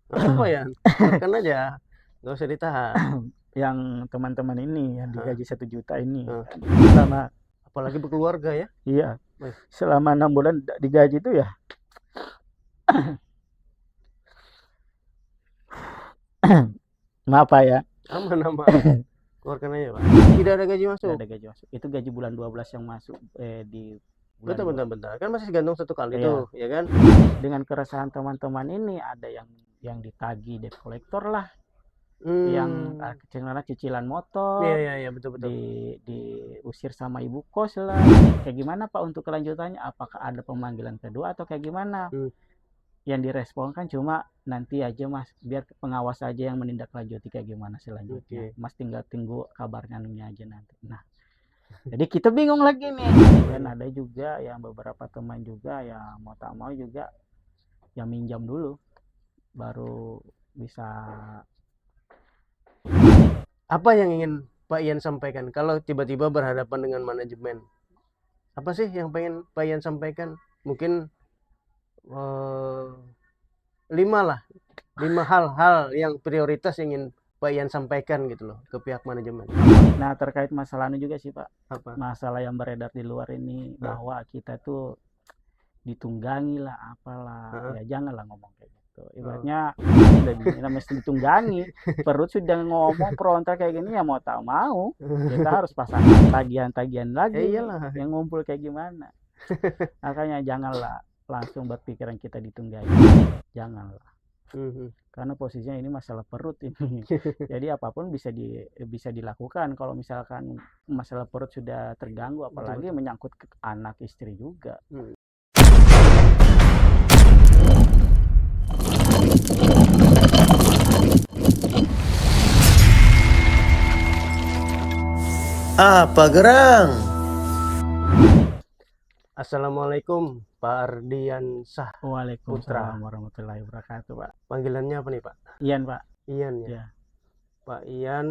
Apa ya? Keluarkan aja, nggak usah ditahan. Yang teman-teman ini yang Heeh, digaji 1 juta ini heeh. kan selama Apalagi berkeluarga ya. iya Wih, selama 6 bulan digaji itu ya. Maaf Pak ya, aman aman. Keluarkan aja, Pak. Tidak ada gaji nggak masuk. ada gaji masuk. Itu gaji bulan 12 yang masuk di bulan Bentar dua. bentar bentar, kan masih gantung 1 kali tuh, Iya, ya kan? dengan keresahan teman-teman ini ada yang ditagih debt collector lah, yang Mmm, kecil cicilan iya motor, iya iya, betul betul. diusir sama ibu kos lah. Kayak gimana Pak untuk kelanjutannya? Apakah ada pemanggilan kedua atau kayak gimana? Mmm, Yang direspon kan cuma nanti aja Mas, biar pengawas aja yang menindaklanjuti kayak gimana selanjutnya. oke. Mas tinggal tunggu kabarnya anunya aja nanti. Nah, jadi kita bingung lagi nih. Iya Dan iya. ada juga yang beberapa teman juga yang mau tak mau juga yang minjam dulu baru bisa. Apa yang ingin Pak Ian sampaikan kalau tiba-tiba berhadapan dengan manajemen? Apa sih yang pengen Pak Ian sampaikan? Mungkin, 5 lah, 5 hal-hal yang prioritas ingin Pak Ian sampaikan gitu loh ke pihak manajemen. Nah, terkait masalah ini juga sih Pak, Apa? masalah yang beredar di luar ini Heeh bahwa kita tuh ditunggangi lah apalah, heeh, ya janganlah ngomong kayak gitu. heeh. Ibaratnya udah namanya ditunggangi, perut sudah ngomong frontal kayak gini ya mau tak mau kita harus pasang tagihan-tagihan Ya lagi nih iyalah. yang ngumpul kayak gimana. Makanya janganlah langsung berpikiran kita ditunggangi, janganlah. Mhm. Karena posisinya ini masalah perut ini. Jadi apapun bisa dilakukan kalau misalkan masalah perut sudah terganggu, Betul apalagi betul. menyangkut ke anak istri juga. Mhm. Apa gerang? Assalamualaikum Pak Ardiansah Putra. Waalaikumsalam warahmatullahi wabarakatuh, Pak. Panggilannya apa nih Pak? Ian, Pak. Ian ya? Ya, Pak Ian,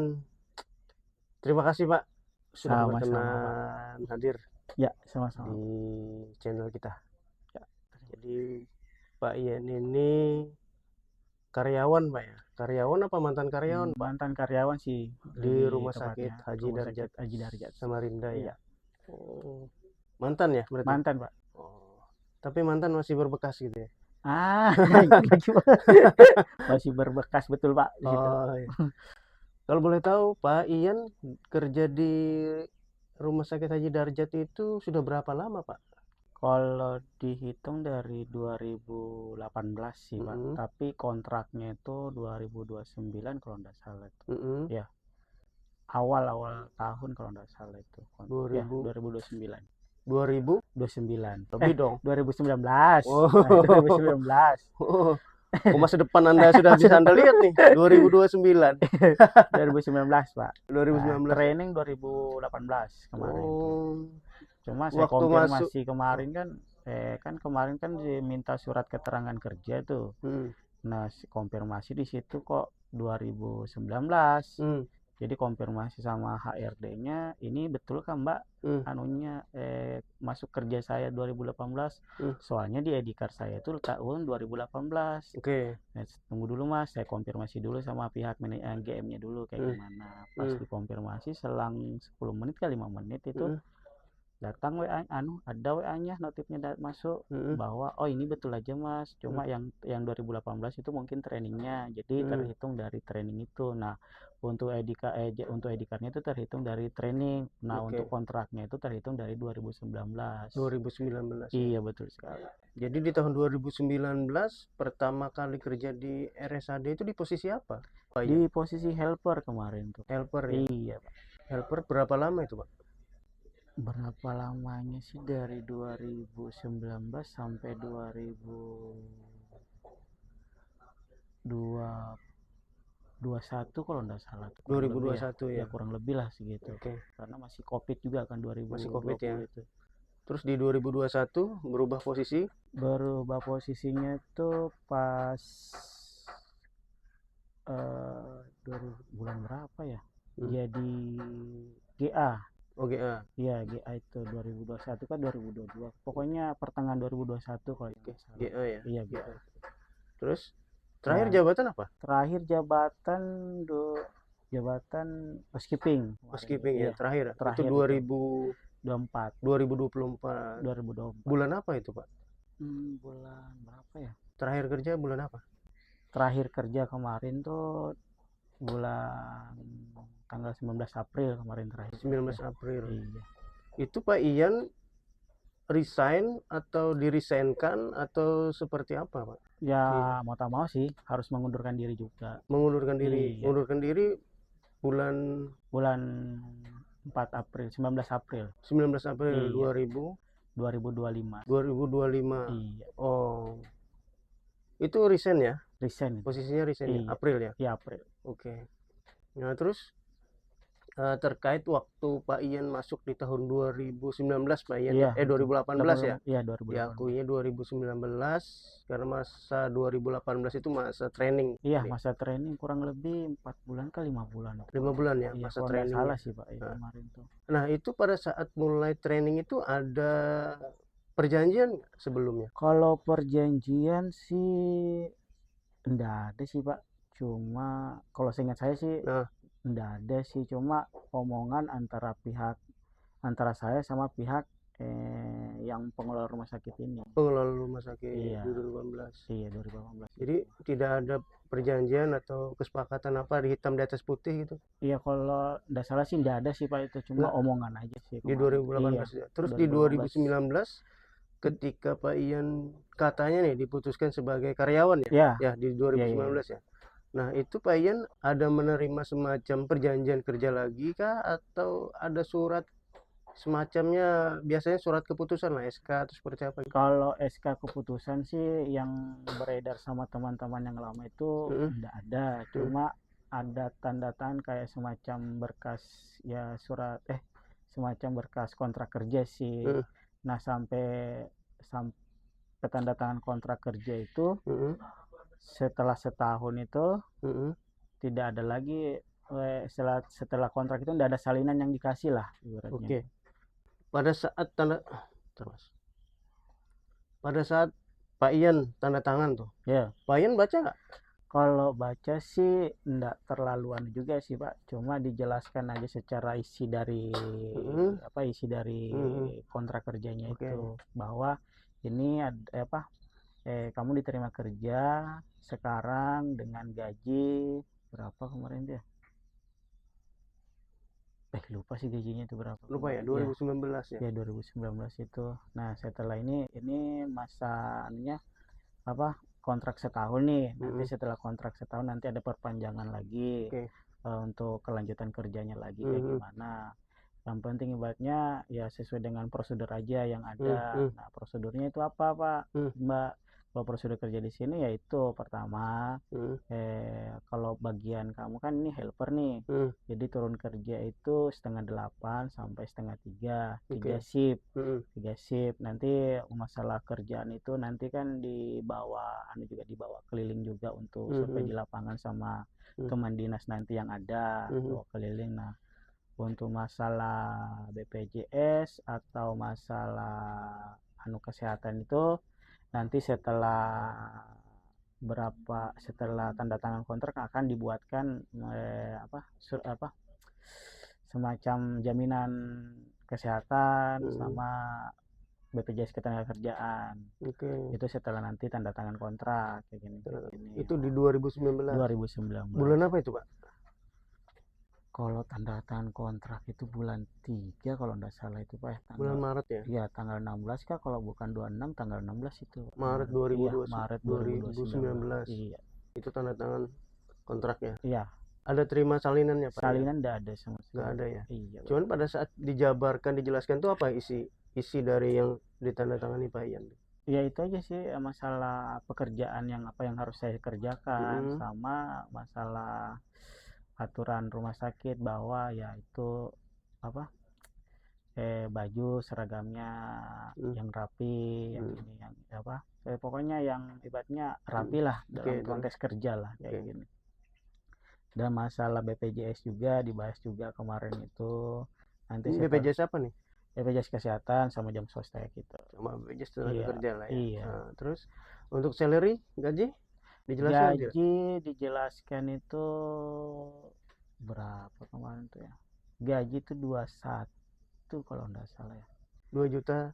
terima kasih Pak sudah sama-sama, Pak. berkenan hadir Ya, sama-sama, di Pak. channel kita. Ya, Jadi Pak Ian ini karyawan Pak ya? Karyawan apa mantan karyawan Pak? mantan karyawan sih Di lebih Rumah Sakit tepatnya, Haji Rumah Darjat Sakit Haji Darjat. Samarinda ya? Iya, Oh, mantan ya berarti? mantan, Pak. Oh, tapi mantan masih berbekas gitu ya? Ah, masih berbekas betul, Pak, di situ. Oh, iya. Kalau boleh tahu Pak Ian kerja di Rumah Sakit Haji Darjat itu sudah berapa lama Pak? Kalau dihitung dari 2018 sih, Pak. Mhm, Tapi kontraknya itu 2029 kalau nggak salah itu. mhm, Ya, awal-awal tahun kalau nggak salah itu. Ya, 2000, 2029. 2000 2009. lebih dong. 2019. Nah, itu Oh, 2019. oh, masa depan Anda sudah bisa Anda lihat nih, 2029, 2019, Pak. Nah, 2019 ya? training 2018 kemarin tuh. Oh, Cuma saya waktu masuk, konfirmasi kemarin kan, kemarin kan diminta surat keterangan kerja tuh. hmm, Nah, konfirmasi di situ kok 2019. hmm, Jadi konfirmasi sama HRD-nya, ini betul kan Mbak hmm, anunya masuk kerja saya 2018. hmm, Soalnya di ID card saya itu tahun 2018. oke, Nah, tunggu dulu Mas, saya konfirmasi dulu sama pihak GM-nya dulu kayak hmm, gimana. Pas hmm, dikonfirmasi selang 10 menit ke 5 menit itu hmm, datang WA, ada WA-nya notifnya masuk hmm, bahwa oh ini betul aja Mas, hmm, cuma yang 2018 itu mungkin trainingnya, jadi hmm, terhitung dari training itu. Nah, untuk untuk ID card-nya itu terhitung dari training. Nah, untuk oke, kontraknya itu terhitung dari 2019. 2019 ya. Iya betul sekali. Jadi di tahun 2019 pertama kali kerja di RSAD itu di posisi apa, Pak Di Ian? posisi helper kemarin tuh. Helper ya. Iya Pak. Helper berapa lama itu, Pak? Berapa lamanya sih dari 2019 sampai 2021 kalau nggak salah tuh kurang lebih ya. 2021 Ya ya. kurang lebih lah segitu. Oke, Karena masih Covid juga kan masih Covid ya. 2020 itu. Terus di 2021 berubah posisi. Berubah posisinya tuh pas bulan berapa ya? Hmm. Jadi GA. OGA. Iya, GA itu 2021 kan 2022. Pokoknya pertengahan 2021 kalau Oke, nggak salah. GA ya. Iya, GA. GA. Terus Terakhir Nah, jabatan apa? terakhir jabatan jabatan housekeeping. Housekeeping ya, Iya, terakhir. Itu terakhir itu 2024. 2024. Bulan apa itu, Pak? Bulan berapa ya? Terakhir kerja bulan apa? Terakhir kerja kemarin tuh bulan tanggal 19 April kemarin terakhir. 19 April. Iya. Itu Pak Ian resign atau dirisainkan atau seperti apa, Pak? Ya Iya. mau tak mau sih harus mengundurkan diri juga. Mengundurkan diri. Iya. Mengundurkan diri bulan Bulan 4 April, 19 April 19 April Iya. 2025. 2025. Iya, Oh. Itu resign ya? resign itu. Posisinya resign ya? Iya. April ya? Iya, April. Oke. Nah, terus terkait waktu Pak Ian masuk di tahun 2019 Pak Ian, Iya, 2018 ya? Iya, 2018. Diakuinya 2019 karena masa 2018 itu masa training. Iya, masa training kurang lebih 4 bulan ke 5 bulan. 5 bulan ya Iya, masa kalau nggak training. salah sih Pak ya, kemarin tuh. Nah, itu pada saat mulai training itu ada perjanjian nggak sebelumnya? Kalau perjanjian sih enggak ada sih Pak. Cuma kalau seingat saya sih Nah. enggak ada sih. Cuma omongan antara saya sama pihak yang pengelola rumah sakit ini. Pengelola rumah sakit Iya. 2018. Iya, 2018. Jadi tidak ada perjanjian atau kesepakatan apa di hitam di atas putih gitu Iya, kalau enggak salah sih enggak ada sih Pak itu. Cuma Nggak. omongan aja sih di kemarin. 2018 Iya, ya. Terus di 2019 2019 ketika Pak Ian katanya nih diputuskan sebagai karyawan ya? ya. Ya, di 2019 ya. Nah, itu Pak Ian ada menerima semacam perjanjian kerja lagi kah atau ada surat semacamnya, biasanya surat keputusan lah, SK atau seperti apa gitu? Kalau SK keputusan sih yang beredar sama teman-teman yang lama itu enggak ada. Cuma ada tanda tangan kayak semacam berkas ya surat semacam berkas kontrak kerja sih. Nah, sampai tanda tangan kontrak kerja itu setelah setahun itu tidak ada lagi setelah kontrak itu tidak ada salinan yang dikasih lah ibaratnya. Oke. Pada saat pada saat Pak Ian tanda tangan tuh, Ya. Pak Ian baca nggak? Kalau baca sih enggak terlaluan juga sih Pak, cuma dijelaskan aja secara isi dari kontrak kerjanya itu bahwa ini kamu diterima kerja sekarang dengan gaji berapa kemarin dia? Lupa sih gajinya itu berapa. Lupa ya, 2019 ya. Ya 2019 itu. Nah, setelah ini masa kontrak setahun nih. Nanti setelah kontrak setahun nanti ada perpanjangan lagi untuk kelanjutan kerjanya lagi kayak gimana. Yang penting ibaratnya ya sesuai dengan prosedur aja yang ada. Nah, prosedurnya itu apa Pak? Mbak, kalau prosedur kerja di sini yaitu pertama kalau bagian kamu kan ini helper nih, jadi turun kerja itu 7:30 sampai 2:30, 3 shift. Nanti masalah kerjaan itu nanti kan dibawa keliling juga untuk sampai di lapangan sama teman dinas nanti yang ada bawa keliling. Nah, untuk masalah BPJS atau masalah kesehatan itu nanti setelah tanda tangan kontrak akan dibuatkan semacam jaminan kesehatan sama BPJS Ketenagakerjaan. Itu setelah nanti tanda tangan kontrak kayak gini. Itu di 2019. 2019. Bulan apa itu Pak? Kalau tanda tangan kontrak itu bulan 3 kalau enggak salah itu Pak. Bulan Maret ya? Iya, tanggal 16 kah kalau bukan 26 tanggal 16 itu. Maret 2020, Maret 2019. Iya. Itu tanda tangan kontraknya. Iya. Ada terima salinannya Pak? Salinan enggak ada sama sekali. Enggak ada ya? Iya. Cuman pada saat dijabarkan, dijelaskan tuh apa isi dari yang ditandatangani Pak Ian? Ya itu aja sih masalah pekerjaan yang harus saya kerjakan sama masalah aturan rumah sakit bahwa ya itu baju seragamnya yang rapi, yang ini yang pokoknya yang ibaratnya rapi lah dalam konteks kerja lah kayak gini. Dan masalah BPJS juga dibahas juga kemarin itu. Nanti BPJS apa nih? BPJS kesehatan sama jam sostek gitu. Sama BPJS tenaga kerja lah ya. Iya. Nah, terus untuk salary, gaji? Dijelaskan tidak? Gaji dijelaskan itu berapa kemarin tuh ya? Gaji itu 21 kalau enggak salah ya. 2.100.000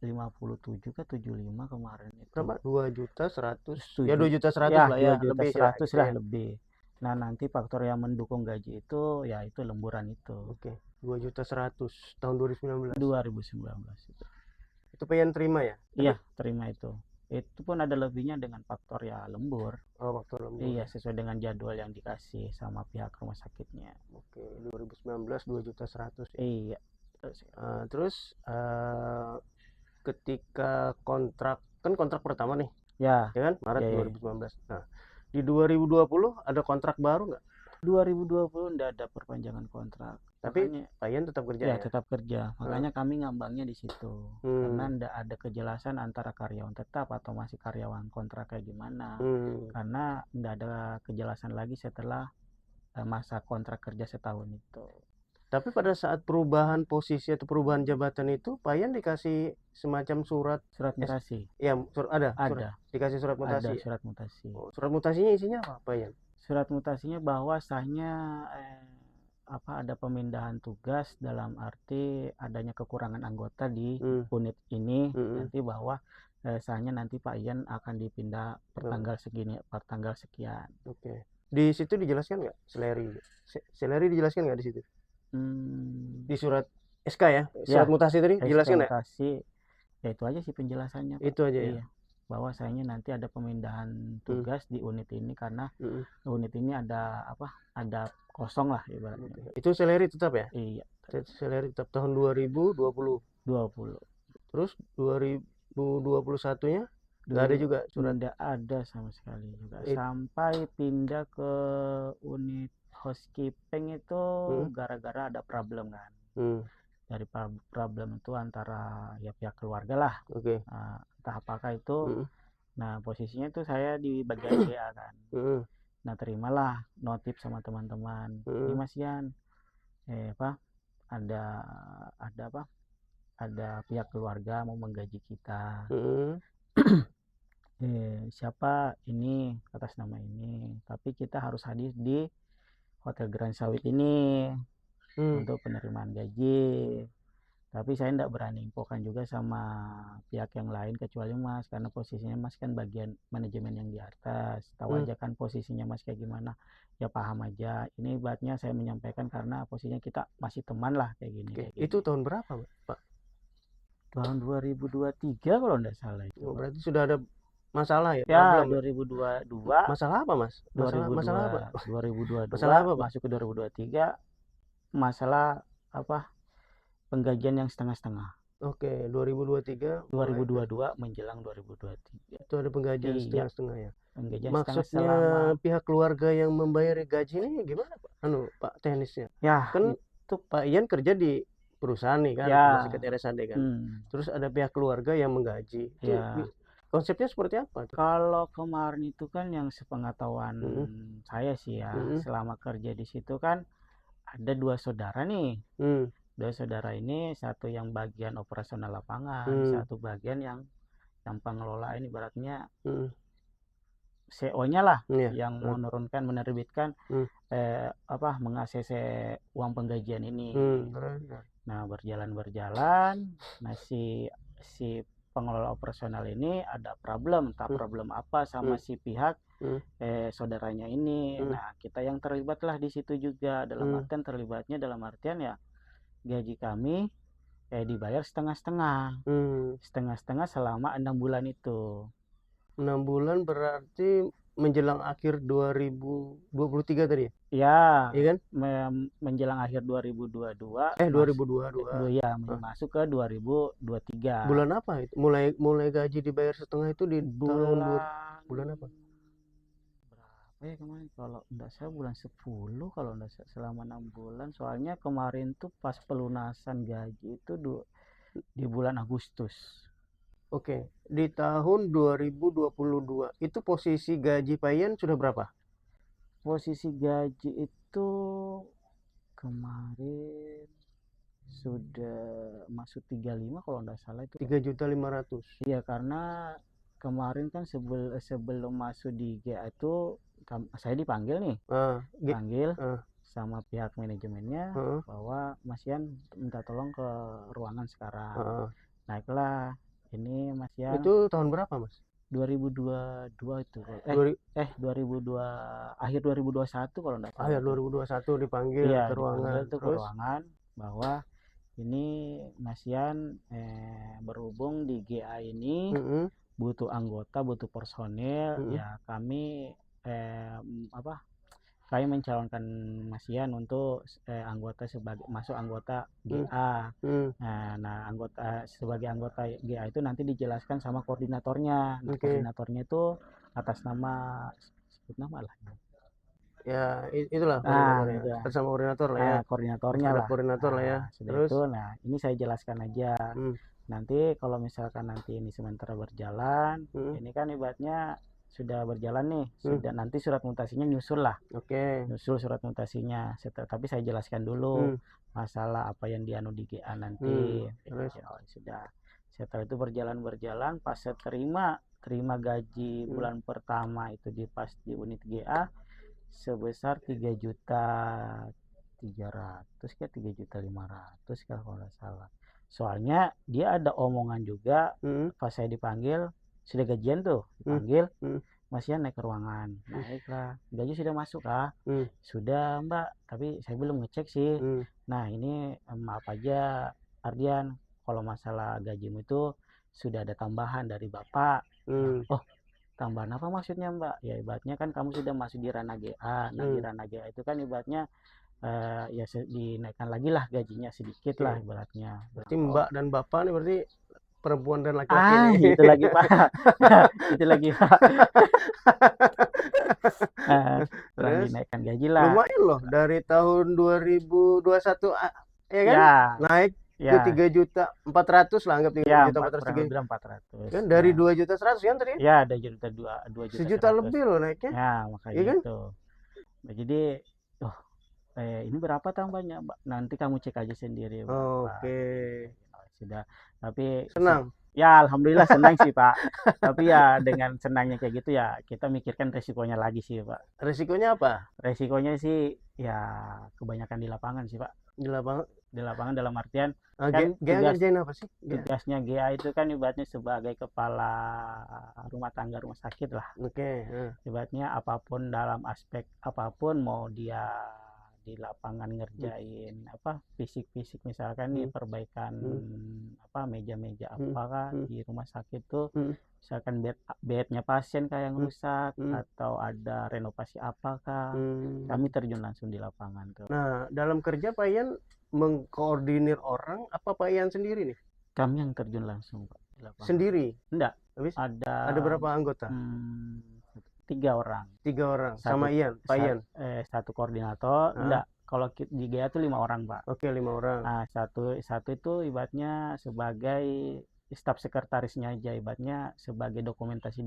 157 ke 75 kemarin itu. berapa? 2.100.000 ya 7 2.100.000 ya lah 2 ya juta lebih 100 gitu lah ya. lebih. Nah, nanti faktor yang mendukung gaji itu ya itu lemburan itu. Oke, 2.100.000 tahun 2019. 2019 itu. Itu pengen terima ya? Iya, terima itu. Itu pun ada lebihnya dengan faktor ya lembur. Oh, faktor lembur. Iya, sesuai dengan jadwal yang dikasih sama pihak rumah sakitnya. Oke, 2019 2.100.000 ya. Iya. Terus ketika kontrak pertama nih, Ya, ya kan? Maret ya. 2019. Nah, di 2020 ada kontrak baru nggak? 2020 enggak ada perpanjangan kontrak. Tapi makanya Pak Ian tetap kerja ya ya? tetap kerja. Makanya kami ngambangnya di situ. Karena enggak ada kejelasan antara karyawan tetap atau masih karyawan kontrak kayak gimana. Karena enggak ada kejelasan lagi setelah masa kontrak kerja setahun itu. Tapi pada saat perubahan posisi atau perubahan jabatan itu, Pak Ian dikasih semacam surat mutasi. Ya, ada. Dikasih surat Ada mutasi. surat mutasi. Oh, surat mutasinya isinya apa, Pak Ian? Surat mutasinya bahwa sahnya ada pemindahan tugas dalam arti adanya kekurangan anggota di unit ini, nanti bahwa sahnya nanti Pak Ian akan dipindah per tanggal sekian. Oke. Di situ dijelaskan nggak seleri? Seleri dijelaskan nggak di situ? Di surat SK ya? Surat mutasi tadi dijelaskan nggak? Mutasi, ya itu aja sih penjelasannya, Pak. Itu aja ya? Bahwa sayanya nanti ada pemindahan tugas di unit ini karena unit ini ada kosong lah ibaratnya. Itu seleri tetap ya? Iya. Seleri tetap tahun 2020. Terus 2021-nya nggak ada juga surat? Nggak ada sama sekali juga. Sampai pindah ke unit housekeeping itu gara-gara ada problem kan. Dari problem itu antara ya pihak keluarga lah. Entah apakah itu. Nah, posisinya itu saya di bagian GA kan. Nah, terimalah notif sama teman-teman. Ini Mas Yan, ada pihak keluarga mau menggaji kita. Siapa ini atas nama ini, tapi kita harus hadir di Hotel Grand Sawit ini untuk penerimaan gaji. Tapi saya tidak berani infokan juga sama pihak yang lain kecuali Mas, karena posisinya Mas kan bagian manajemen yang di atas. Tahu aja kan posisinya Mas kayak gimana, ya paham aja. Ini ibaratnya saya menyampaikan karena posisinya kita masih teman lah kayak gini. Itu tahun berapa, Pak? Tahun 2023 kalau tidak salah itu. Berarti sudah ada masalah ya? Ya, 2022. Masalah apa, Mas? Masalah apa? 2022 masalah apa, Pak? masuk ke 2023 masalah penggajian yang setengah-setengah. Oke, 2022 menjelang 2023. Itu ada penggajian setengah-setengah ya. Maksudnya pihak keluarga yang membayar gaji ini gimana, Pak? Pak teknisnya. Ya, kan itu Pak Ian kerja di perusahaan nih kan, masih ke RSAD kan. Terus ada pihak keluarga yang menggaji. Itu konsepnya seperti apa? Kalau kemarin itu kan yang sepengetahuan saya sih ya, selama kerja di situ kan ada 2 saudara nih. 2 saudara ini, satu yang bagian operasional lapangan, satu bagian yang pengelola ini ibaratnya CO-nya lah, yang menurunkan, menerbitkan meng-ACC uang penggajian ini. Nah, berjalan, nah si pengelola operasional ini ada problem, entah problem apa sama si pihak saudaranya ini. Nah, kita yang terlibat lah di situ juga, dalam artian ya gaji kami dibayar setengah-setengah. Setengah-setengah selama 6 bulan itu. 6 bulan berarti menjelang akhir 2023 tadi ya? Ya, iya kan? Menjelang akhir 2022. 2022. Ya, masuk ke 2023. Bulan apa itu? Mulai gaji dibayar setengah itu di bulan apa? Kemarin kalau enggak salah bulan 10 kalau enggak salah, selama 6 bulan. Soalnya kemarin tuh pas pelunasan gaji itu di bulan Agustus. Oke, di tahun 2022 itu posisi gaji Pak Ian sudah berapa? Posisi gaji itu kemarin sudah masuk 35 kalau enggak salah itu. 3.500.000. Iya, karena kemarin kan sebelum masuk di GA itu saya dipanggil nih, panggil sama pihak manajemennya bahwa Mas Yan minta tolong ke ruangan sekarang. Naiklah ini Mas Yan. Itu tahun berapa Mas? 2022 itu. 2002 akhir 2021 kalau enggak salah. Akhir 2021 dipanggil Iya, ke ruangan. dipanggil tuh ke ruangan bahwa ini Mas Yan berhubung di GA ini butuh anggota, butuh personil, ya kami kami mencalonkan Mas Yan untuk masuk anggota GA. Nah, sebagai anggota GA itu nanti dijelaskan sama koordinatornya. Nah, koordinatornya itu atas nama, sebut nama lah. Ya, itulah koordinatornya. Bersama koordinator lah ya. Koordinatornya lah. Koordinator lah ya. Terus itu, nah ini saya jelaskan aja. Nanti kalau misalkan nanti ini sementara berjalan, ini kan ibaratnya sudah berjalan nih, nanti surat mutasinya nyusul lah. Nyusul surat mutasinya. Tapi saya jelaskan dulu masalah apa yang dianu di GA nanti. Sudah. Setelah itu berjalan, pas saya terima gaji bulan pertama itu di unit GA sebesar 3.300.000 ke 3.500.000 kalau nggak salah. Soalnya dia ada omongan juga pas saya dipanggil, sudah gajian tuh dipanggil, Mas Yan naik ke ruangan. Naiklah, gaji sudah masuk kah? Sudah Mbak, tapi saya belum ngecek sih. Nah ini maaf aja Ardian, kalau masalah gajimu itu sudah ada tambahan dari Bapak. Oh, tambahan apa maksudnya Mbak? Ya ibaratnya kan kamu sudah masuk di ranah GA. Nah di ranah GA itu kan ibaratnya ya dinaikkan lagi lah gajinya sedikit lah ibaratnya. Berarti Mbak dan Bapak nih berarti perempuan dan laki-laki itu lagi Pak. Itu lagi Pak. Dinaikkan gaji lah. Lumayan loh dari tahun 2021 ya kan? Ya. Naik ke 3.400.000 lah, anggap 3.400.000. Kan dari 2.100.000 kan tadi? Ya, ada 2.100.000. Sejuta lebih loh naiknya. Ya, makanya kan? Itu. Nah, jadi ini berapa tambahnya, Mbak? Nanti kamu cek aja sendiri, Mbak. Sudah, tapi senang. Ya alhamdulillah senang sih Pak. Tapi ya dengan senangnya kayak gitu ya kita mikirkan resikonya lagi sih Pak. Resikonya apa? Resikonya sih ya kebanyakan di lapangan sih Pak. Di lapangan dalam artian kan ngerjain apa sih? Tugasnya GA itu kan ibaratnya sebagai kepala rumah tangga, rumah sakit lah. Ibaratnya apapun dalam aspek apapun, mau dia di lapangan ngerjain fisik misalkan nih perbaikan meja-meja apakah di rumah sakit tuh misalkan bednya pasien kayak yang rusak atau ada renovasi apakah kami terjun langsung di lapangan tuh. Nah dalam kerja Pak Yan mengkoordinir orang apa Pak Yan sendiri nih? Kami yang terjun langsung Pak di lapangan. Sendiri? Enggak. Habis? Ada berapa anggota? 3 orang. 3 orang. Sama Ian, Pak Ian. Satu koordinator. Enggak. Kalau di GA itu 5 orang, Pak. Oke, 5 orang. Nah, satu itu ibaratnya sebagai staf sekretarisnya aja, ibaratnya sebagai dokumentasi.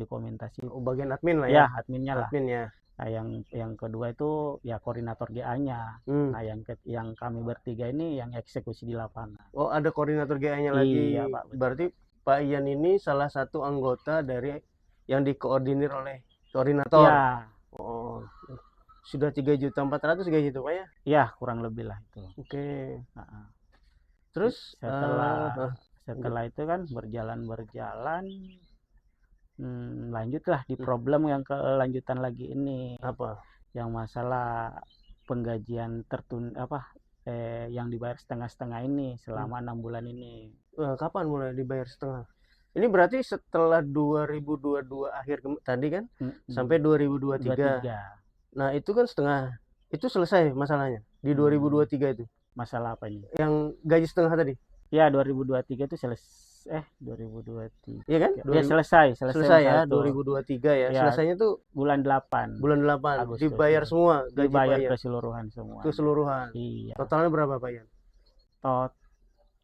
Oh, bagian admin lah ya. Ya, adminnya lah. Adminnya. Nah, yang kedua itu ya koordinator GA-nya. Nah, yang kami bertiga ini yang eksekusi di lapangan. Oh, ada koordinator GA-nya lagi. Iya, Pak. Berarti Pak Ian ini salah satu anggota dari yang dikoordinir oleh koordinator. Ya. Oh, sudah 3.400.000 gaji itu Pak ya? Ya, kurang lebih lah itu. Oke. Terus setelah itu kan berjalan lanjutlah di problem yang kelanjutan lagi ini. Apa? Yang masalah penggajian yang dibayar setengah-setengah ini selama 6 bulan ini. Kapan mulai dibayar setengah? Ini berarti setelah 2022 akhir tadi kan sampai 2023. Nah itu kan setengah, itu selesai masalahnya di 2023 itu. Masalah apa ini? Yang gaji setengah tadi? Ya 2023 itu selesai. 2023. Iya kan? Ya selesai ya 2023 ya. Selesainya tuh bulan 8. Bulan 8 Agustus, dibayar semua gaji dibayar Pak keseluruhan semua. Keseluruhan. Iya. Totalnya berapa Pak Yan?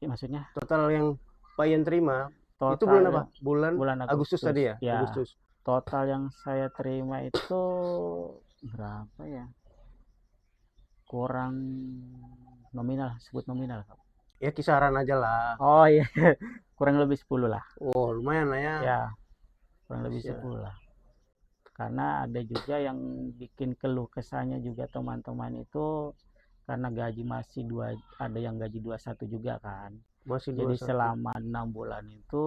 Maksudnya? Total yang Pak Yan terima. Total itu bulan apa? Bulan Agustus tadi ya? Agustus. Total yang saya terima itu berapa ya? Kurang nominal, sebut nominal. Ya kisaran aja lah. Oh iya, kurang lebih 10 lah. Oh lumayan lah ya. Ya. kurang lebih Siap. sebulan. Karena ada juga yang bikin keluh kesahnya juga teman-teman itu karena gaji masih ada yang gaji 21 juga kan. Masih Jadi 21. selama 6 bulan itu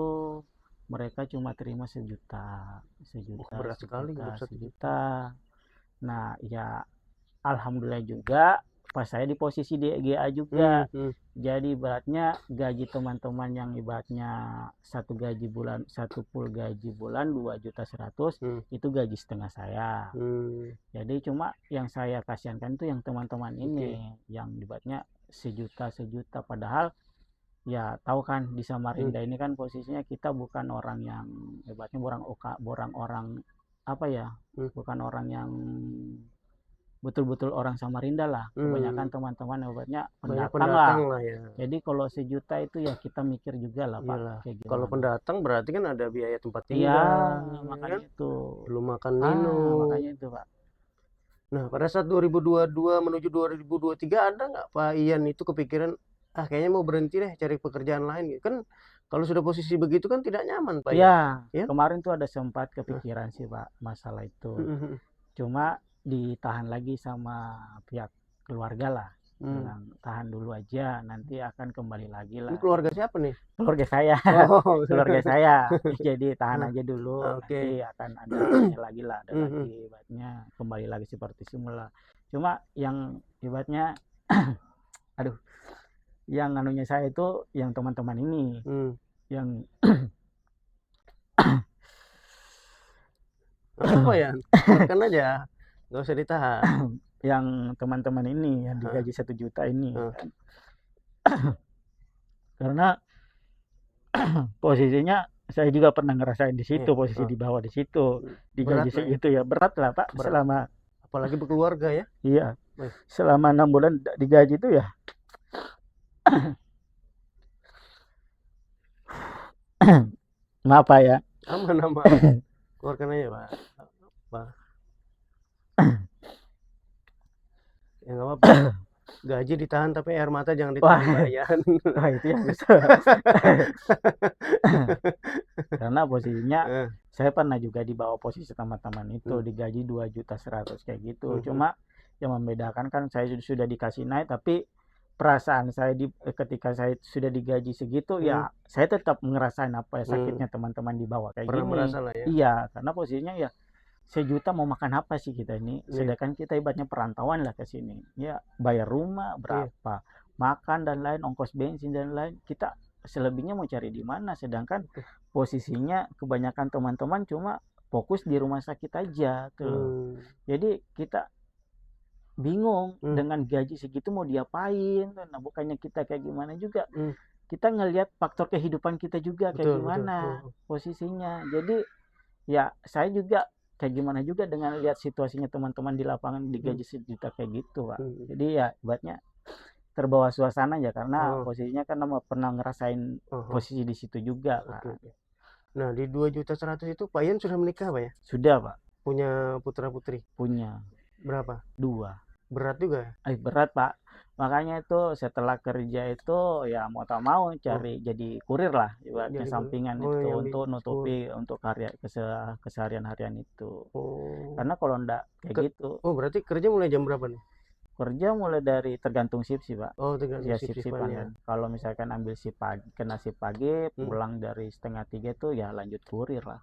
mereka cuma terima sejuta, Berat sekali hidup 1 juta. sejuta. Nah, ya alhamdulillah juga pas saya di posisi DGA juga. Jadi ibaratnya gaji teman-teman yang ibaratnya satu full gaji bulan 2.100.000 itu gaji setengah saya. Jadi cuma yang saya kasihankan itu yang teman-teman ini yang ibaratnya sejuta padahal ya tahu kan di Samarinda ini kan posisinya kita bukan orang yang ibaratnya orang apa ya, bukan orang yang betul-betul orang Samarinda lah. Kebanyakan teman-teman obatnya pendatang lah ya. Jadi kalau sejuta itu ya kita mikir juga lah Pak. Kalau pendatang berarti kan ada biaya tempat Iya, tinggal, makanya kan? itu. Belum makan minum. Makanya itu Pak. Nah pada saat 2022 menuju 2023 ada nggak Pak Ian itu kepikiran kayaknya mau berhenti deh cari pekerjaan lain gitu kan? Kalau sudah posisi begitu kan tidak nyaman Pak Iya, ya? kemarin tuh ada sempat kepikiran sih Pak masalah itu. Cuma ditahan lagi sama pihak keluarga lah. Bilang tahan dulu aja, nanti akan kembali lagi lah. Ini keluarga siapa nih? Keluarga saya. Keluarga saya. Jadi tahan aja dulu, nanti akan ada lagi lah, ada lagi ibaratnya kembali lagi seperti semula. Cuma yang ibaratnya aduh, yang anunya saya itu yang teman-teman ini yang apa ya? Keluarkan aja, nggak usah ditahan. Yang teman-teman ini yang digaji 1 juta ini karena posisinya saya juga pernah ngerasain di situ, posisi di bawah di situ, digaji segitu ya berat lah Pak. Selama apalagi berkeluarga ya. Iya, selama 6 bulan digaji itu ya maaf Pak ya. Aman. Keluarkan aja Pak. Ya nggak apa-apa. Gaji ditahan tapi air mata jangan ditahan Pak Ian. Wah itu yang karena posisinya saya pernah juga di bawah posisi teman-teman itu digaji 2.100.000 kayak gitu. Cuma yang membedakan kan saya sudah dikasih naik tapi perasaan saya ketika saya sudah digaji segitu ya saya tetap ngerasain apa ya sakitnya teman-teman di bawah kayak gini. Lah ya. Iya, karena posisinya ya 1 juta mau makan apa sih kita ini? Sedangkan kita ibaratnya perantauan lah ke sini. Ya bayar rumah berapa, makan dan lain, ongkos bensin dan lain. Kita selebihnya mau cari di mana? Sedangkan posisinya kebanyakan teman-teman cuma fokus di rumah sakit aja tuh. Jadi kita bingung dengan gaji segitu mau diapain. Nah bukannya kita kayak gimana juga. Kita ngelihat faktor kehidupan kita juga kayak gimana posisinya. Jadi ya saya juga kayak gimana juga dengan lihat situasinya teman-teman di lapangan digaji 1 juta kayak gitu Pak. Jadi ya ibaratnya terbawa suasana aja karena posisinya kan pernah ngerasain posisi di situ juga Pak. Nah di 2.100.000 itu Pak Ian sudah menikah Pak ya? Sudah Pak. Punya putra putri? Punya. Berapa? 2. Berat juga? Berat Pak. Makanya itu setelah kerja itu ya mau tak mau cari jadi kurir lah ibaratnya sampingan itu untuk nutupi untuk karya keseharian harian itu. Karena kalau enggak kayak gitu. Berarti kerja mulai jam berapa nih? Kerja mulai dari tergantung shift sih Pak. Tergantung shift-shiftan ya. Kalau misalkan ambil shift pagi, kena shift pagi, pulang dari 2:30 itu ya lanjut kurir lah.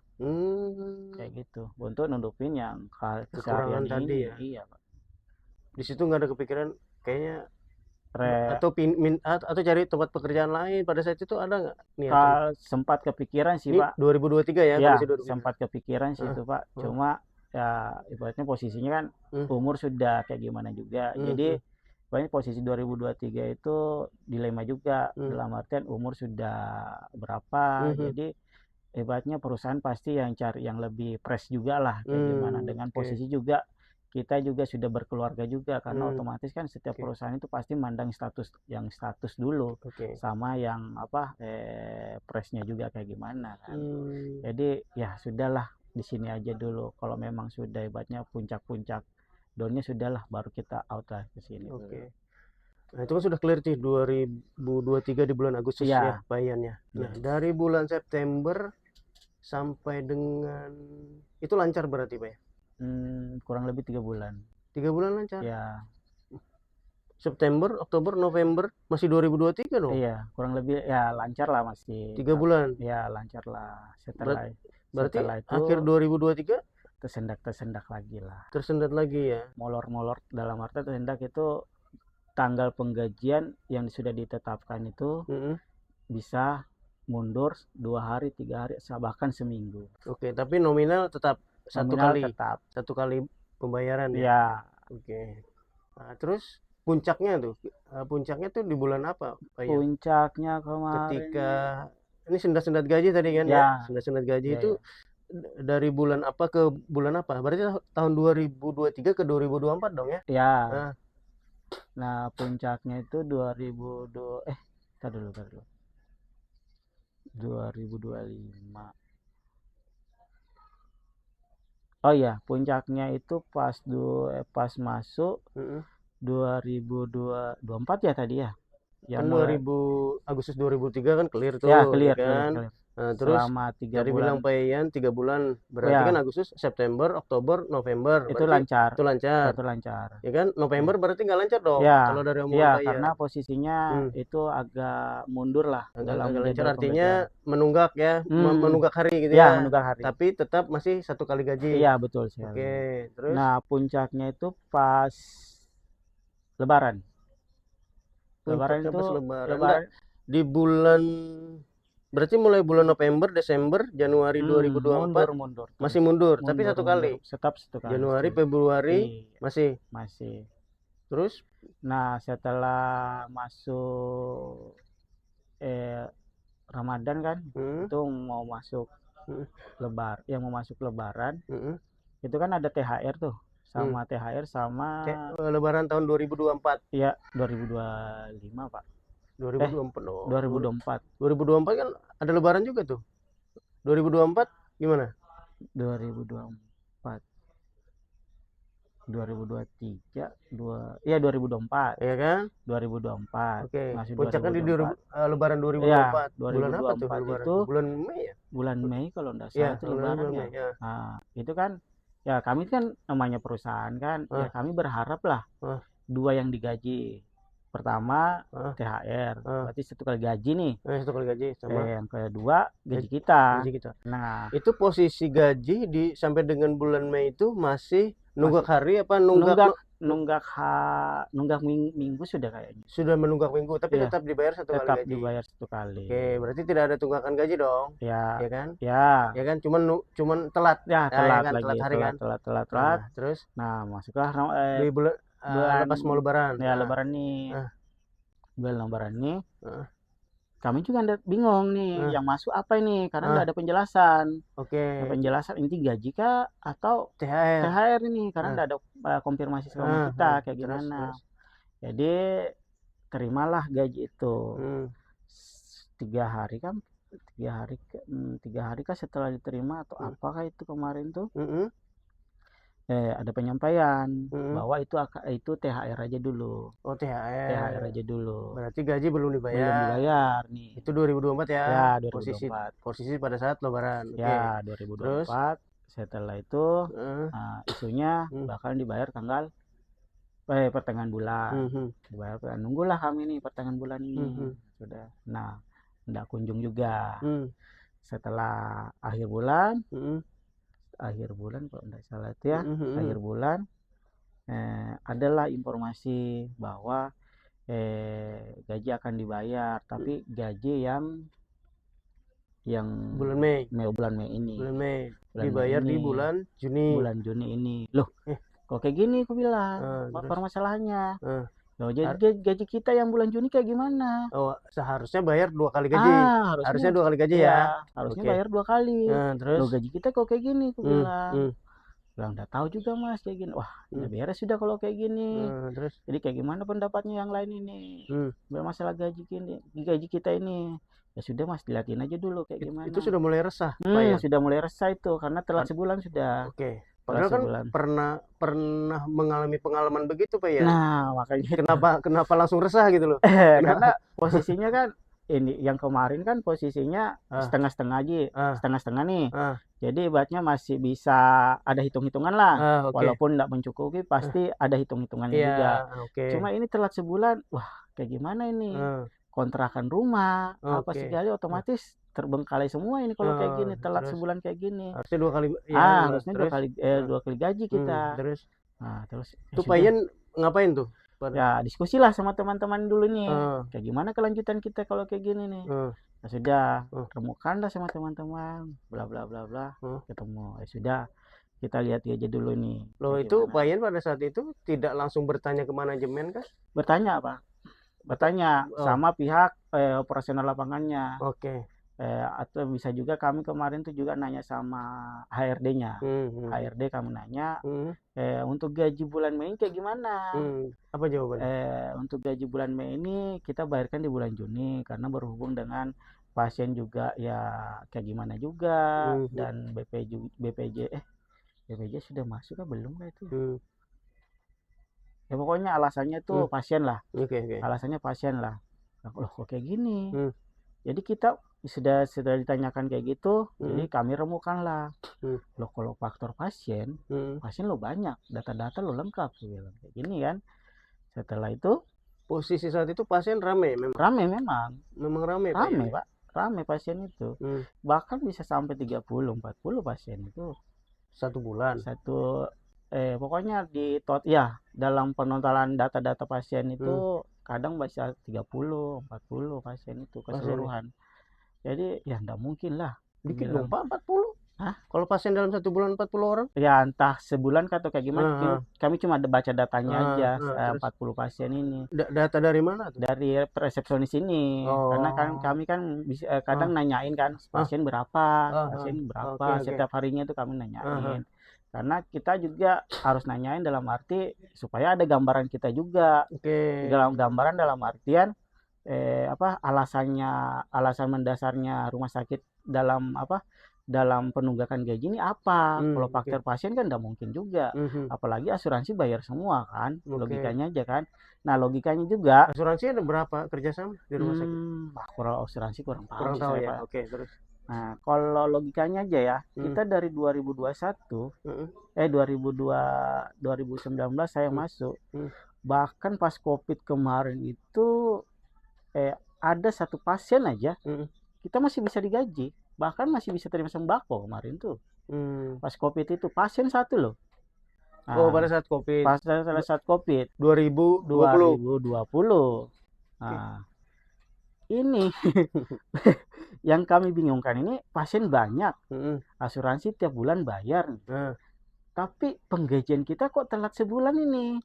Kayak gitu. Untuk nutupin yang keseharian tadi ya. Iya Pak. Di situ nggak ada kepikiran kayaknya atau cari tempat pekerjaan lain pada saat itu ada nggak? Sempat kepikiran sih Pak. 2023 ya? Ya sempat kepikiran sih itu Pak. Cuma ya ibaratnya posisinya kan umur sudah kayak gimana juga. Jadi ibaratnya posisi 2023 itu dilema juga. Dalam artian umur sudah berapa. Jadi ibaratnya perusahaan pasti yang cari yang lebih fresh juga lah kayak gimana. Dengan posisi juga kita juga sudah berkeluarga juga karena otomatis kan setiap perusahaan itu pasti mandang status dulu sama yang presnya juga kayak gimana kan. Jadi ya sudahlah di sini aja dulu. Kalau memang sudah ibaratnya puncak-puncak downnya sudahlah baru kita out lah ke sini. Nah itu kan sudah clear sih 2023 di bulan Agustus ya Pak Ian ya. Nah dari bulan September sampai dengan itu lancar berarti Pak ya? Kurang lebih 3 bulan. 3 bulan lancar? Ya. September, Oktober, November, masih 2023 dong? Iya, kurang lebih ya lancar lah masih. 3 bulan? Ya lancar lah. Setelah Berarti itu akhir 2023 tersendak lagi lah. tersendat lagi ya? Molor-molor dalam arti tersendak itu tanggal penggajian yang sudah ditetapkan itu bisa mundur 2 hari, 3 hari, bahkan seminggu. Oke, tapi nominal tetap Nominal tetap satu kali pembayaran ya? Ya. Oke. Nah, terus puncaknya tuh di bulan apa Pak ya? Puncaknya kemarin Ketika ini sendat-sendat gaji tadi kan ya? ya. Sendat-sendat gaji Ya, itu dari bulan apa ke bulan apa? Berarti tahun 2023 ke 2024 dong ya? Ya. Nah, puncaknya itu 2025. Oh iya, puncaknya itu pas masuk 2024 ya tadi ya. Kan Agustus 2003 kan clear tuh, ya clear, kan? clear. Nah, terus selama 3 dari bilang bulan Pak Ian 3 bulan, berarti ya, kan Agustus, September, Oktober, November, itu berarti lancar. itu lancar. Itu lancar. Ya kan? November berarti nggak lancar dong Ya, kalau dari omongan ya Pak Ian. karena posisinya itu agak mundur lah dalam Agak lancar jadwal artinya pembayaran. menunggak ya, menunggak hari gitu Ya, ya. menunggak hari. Tapi tetap masih 1 kali gaji. Iya, betul sekali. Oke, terus Nah, puncaknya itu pas Lebaran. Lebaran puncaknya itu pas Lebaran. Lebaran Di bulan, berarti mulai bulan November, Desember, Januari 2024 mundur. masih mundur, tapi satu kali. Tetap 1 kali. Januari, Februari masih. Terus Nah, setelah masuk Ramadan kan, itu mau masuk yang mau masuk Lebaran, itu kan ada THR tuh, sama THR sama Lebaran tahun 2024. Iya, 2025 Pak. 2024 loh. 2024. 2024 kan ada Lebaran juga tuh. 2024 gimana? 2024. 2023, 2024. Iya kan? 2024. Oke. Masih Puncaknya di 2024. Lebaran 2024. Iya, Bulan apa tuh 2024 Lebaran? itu Bulan Mei ya? bulan Mei kalau enggak Iya, salah itu Lebaran bulan ya. Mei, ya. Nah, itu kan ya kami kan namanya perusahaan kan, ya kami berharap lah 2 yang digaji. Pertama THR, berarti 1 kali gaji nih. 1 kali gaji sama. Yang kedua gaji kita. Nah, itu posisi gaji sampai dengan bulan Mei itu masih nunggak hari apa nunggak minggu sudah kayaknya. Sudah menunggak minggu, tapi tetap dibayar 1 kali gaji. Tetap dibayar 1 kali. Oke, berarti tidak ada tunggakan gaji dong? Ya. Ya kan? Ya. Ya kan? Cuman telat. Ya, telat lagi. Telat. Terus? Nah, masuklah di bulan lepas mau Lebaran. Ya, Lebaran nih. Bulan Lebaran nih. Kami juga bingung nih, yang masuk apa ini? Karena nggak ada penjelasan. Oke. Penjelasan inti gaji kah atau THR ini? Karena nggak ada konfirmasi sama kita kayak gimana. Jadi terimalah gaji itu. 3 hari kan? 3 hari kah setelah diterima atau apakah itu kemarin tuh? Ada penyampaian bahwa itu THR aja dulu. Oh, THR aja dulu. Berarti gaji belum dibayar. Belum dibayar nih. Itu 2024 ya? Ya, 2024. Posisi pada saat Lebaran. Ya, 2024. Terus? Setelah itu isunya bakal dibayar tanggal pertengahan bulan. Dibayar nunggulah kami nih pertengahan bulan ini. Sudah. Nah, enggak kunjung juga. Setelah akhir bulan kalau enggak salah itu ya, akhir bulan adalah informasi bahwa gaji akan dibayar, tapi gaji yang bulan Mei ini. Bulan Mei dibayar di bulan Juni. Bulan Juni ini. Loh, kok kayak gini aku bilang. Apa masalahnya? Loh, jadi gaji kita yang bulan Juni kayak gimana? Oh, seharusnya bayar 2 kali gaji. Harusnya 2 kali gaji ya. Harusnya bayar 2 kali. Terus? Loh, gaji kita kok kayak gini, aku bilang. Enggak tahu juga Mas kayak gini. Wah, ya beres sudah kalau kayak gini. Terus? Jadi kayak gimana pendapatnya yang lain ini? Bermasalah gaji kita ini. Ya sudah Mas, dilihatin aja dulu kayak gimana. Itu sudah mulai resah, Pak ya? Sudah mulai resah itu karena telat sebulan sudah. Oke. Padahal kan pernah mengalami pengalaman begitu Pak ya? Nah, makanya kenapa langsung resah gitu loh? karena posisinya kan ini yang kemarin kan posisinya setengah-setengah aja, setengah-setengah nih. Jadi ibaratnya masih bisa ada hitung-hitungan lah, walaupun nggak mencukupi pasti ada hitung-hitungannya juga. Cuma ini telat sebulan, wah kayak gimana ini? Kontrakan rumah, apa segala otomatis terbengkalai semua ini kalau kayak gini, telat sebulan kayak gini. Harusnya 2 kali ya, harusnya dua kali gaji kita. terus Nah, terus tuh Payen ngapain tuh? Ya diskusi lah sama teman-teman dulu nih, kayak gimana kelanjutan kita kalau kayak gini nih. Ya sudah, remukan lah sama teman-teman, bla bla bla bla, ketemu. Ya sudah, kita lihat aja dulu nih. Loh itu Payen pada saat itu tidak langsung bertanya ke manajemen kah? Bertanya apa? Bertanya sama pihak operasional lapangannya. Atau bisa juga kami kemarin tuh juga nanya sama HRD-nya. HRD kami nanya, untuk gaji bulan Mei kayak gimana? Apa jawabannya? Untuk gaji bulan Mei ini kita bayarkan di bulan Juni karena berhubung dengan pasien juga ya kayak gimana juga, dan BPJ sudah masuk kan belum lah itu? Ya pokoknya alasannya tuh pasien lah. Alasannya pasien lah. Loh kok kayak gini? Jadi kita sudah ditanyakan kayak gitu, jadi kami remukan lah. Loh kalau faktor pasien lo banyak, data-data lo lengkap, kayak gini kan. Setelah itu posisi saat itu pasien rame memang. Memang rame Pak. Rame pasien itu. Bahkan bisa sampai 30-40 pasien itu satu bulan. Pokoknya dalam penontonan data-data pasien itu kadang bisa 30-40 pasien itu keseluruhan. Jadi ya enggak mungkin lah. Dikit dong Pak, 40. Kalau pasien dalam 1 bulan 40 orang? Ya entah sebulan atau kayak gimana. Kami cuma baca datanya aja, 40 pasien ini. Data dari mana tuh? Dari resepsionis ini. Karena kami kan bisa, kadang nanyain kan pasien berapa, setiap harinya tuh kami nanyain. Karena kita juga harus nanyain dalam arti supaya ada gambaran kita juga. Dalam gambaran dalam artian alasan mendasarnya rumah sakit dalam penunggakan gaji ini apa? Kalau faktor pasien kan nggak mungkin juga, apalagi asuransi bayar semua kan, logikanya aja kan. Nah logikanya juga asuransi ada berapa kerjasama di rumah sakit? Kalau asuransi kurang tahu ya. Terus. Nah kalau logikanya aja ya, kita dari 2019 saya masuk, bahkan pas COVID kemarin itu ada satu pasien aja kita masih bisa digaji, bahkan masih bisa terima sembako kemarin tuh. Pas COVID itu pasien satu loh. Pada saat COVID. Pada saat COVID 2020. Nah, ini yang kami bingungkan ini, pasien banyak, asuransi tiap bulan bayar, tapi penggajian kita kok telat sebulan ini.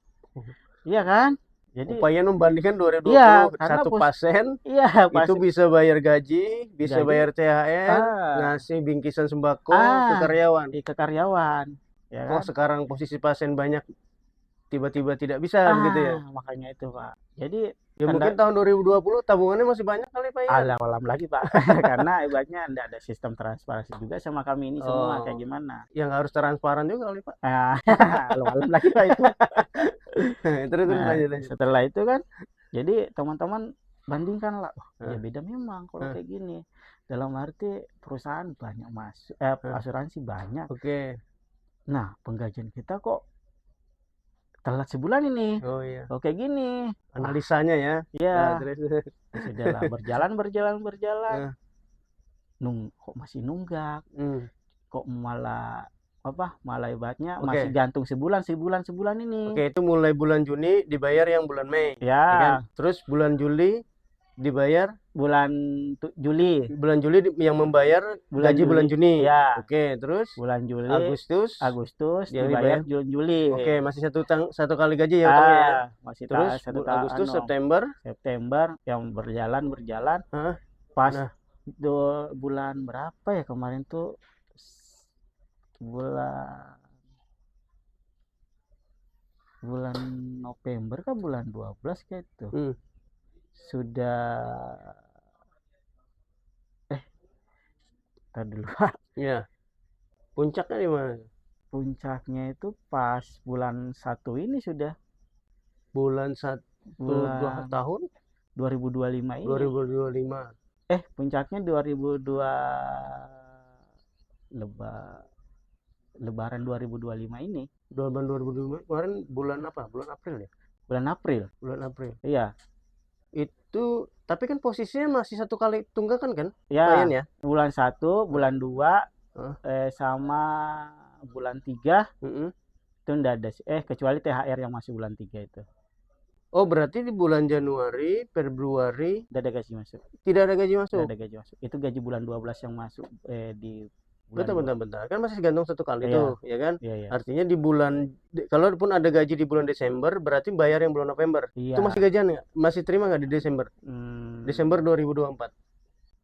Iya kan? Jadi upaya membandingkan 2020, satu pasien itu bisa bayar gaji, bisa bayar THR, ngasih bingkisan sembako ke karyawan. Ya kan? Sekarang posisi pasien banyak, tiba-tiba tidak bisa begitu ya? Makanya itu Pak. Jadi ya mungkin tahun 2020 tabungannya masih banyak kali Pak ya? Alam lagi Pak. Karena ibaratnya tidak ada sistem transparansi juga sama kami ini semua, kayak gimana. Yang harus transparan juga kali Pak. Alam lagi Pak itu. Terus lanjut. Setelah itu kan, jadi teman-teman bandingkan lah, ya beda memang kalau kayak gini. Dalam arti perusahaan banyak masuk, asuransi banyak. Nah penggajian kita kok telat sebulan ini. Kalau kayak gini, analisanya ya. Iya. Sudahlah berjalan. Kok masih nunggak? Kok malah ibaratnya masih gantung sebulan ini. Itu mulai bulan Juni dibayar yang bulan Mei. Ya. Terus bulan Juli dibayar bulan Juli. Bulan Juli yang membayar gaji bulan Juni. Ya. Terus bulan Juli. Agustus dibayar Juli. Masih satu kali gaji ya. Masih terus Agustus, September yang berjalan. Pas bulan berapa ya kemarin tuh? Bulan November kan, bulan 12 kayak itu. Sudah tadi dulu. Ya. Puncaknya di mana? Puncaknya itu pas bulan 1 ini sudah. Bulan tahun 2025 ini. 2025. puncaknya 2002 Lebaran 2025 ini. Lebaran 2025 kemarin bulan apa? Bulan April ya? Bulan April. Bulan April. Iya. Itu tapi kan posisinya masih satu kali tunggakan kan? Ya, Payan ya? bulan 1, bulan 2, sama bulan 3 Mm-mm. itu enggak ada sih. Kecuali THR yang masih bulan 3 itu. Oh, berarti di bulan Januari, Februari Tidak ada gaji masuk. tidak ada gaji masuk. Tidak ada gaji masuk. Itu gaji bulan 12 yang masuk di bulan Bentar. Kan masih gantung satu kali Iya. tuh, ya kan? Iya. Artinya di bulan, kalaupun ada gaji di bulan Desember, berarti bayar yang bulan November. Iya. Itu masih gajian nggak? Masih terima nggak di Desember? Desember 2024.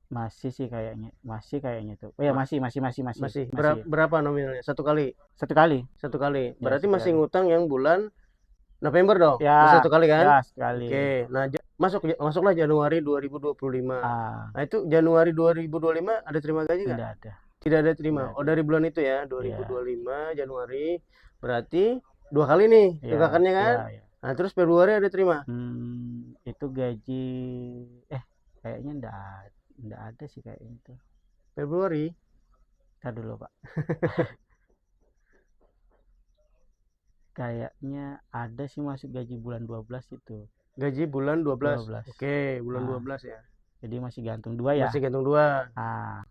Masih sih kayaknya. Masih kayaknya tuh. Oh ya, masih. Masih. Berapa nominalnya? Satu kali. Satu kali. Satu kali. Ya, Berarti satu masih kali. ngutang yang bulan November dong. Ya. Masih satu kali kan? Ya, sekali. Oke. Nah, masuklah Januari 2025. Ah, Nah, itu Januari 2025 ada terima gaji nggak? tidak ada. Tidak ada terima. Tidak Oh, ada. dari bulan itu ya, 2025 Januari. Berarti 2 kali nih Ya, tunggakannya kan? ya. Nah, terus Februari ada terima. Itu gaji kayaknya enggak ada sih kayaknya itu. Februari. Ntar dulu, Pak. Kayaknya ada sih masuk gaji bulan 12 itu. Gaji bulan 12. 12. Oke, bulan Nah. 12 ya. Jadi masih gantung 2 ya. Masih gantung 2. Nah,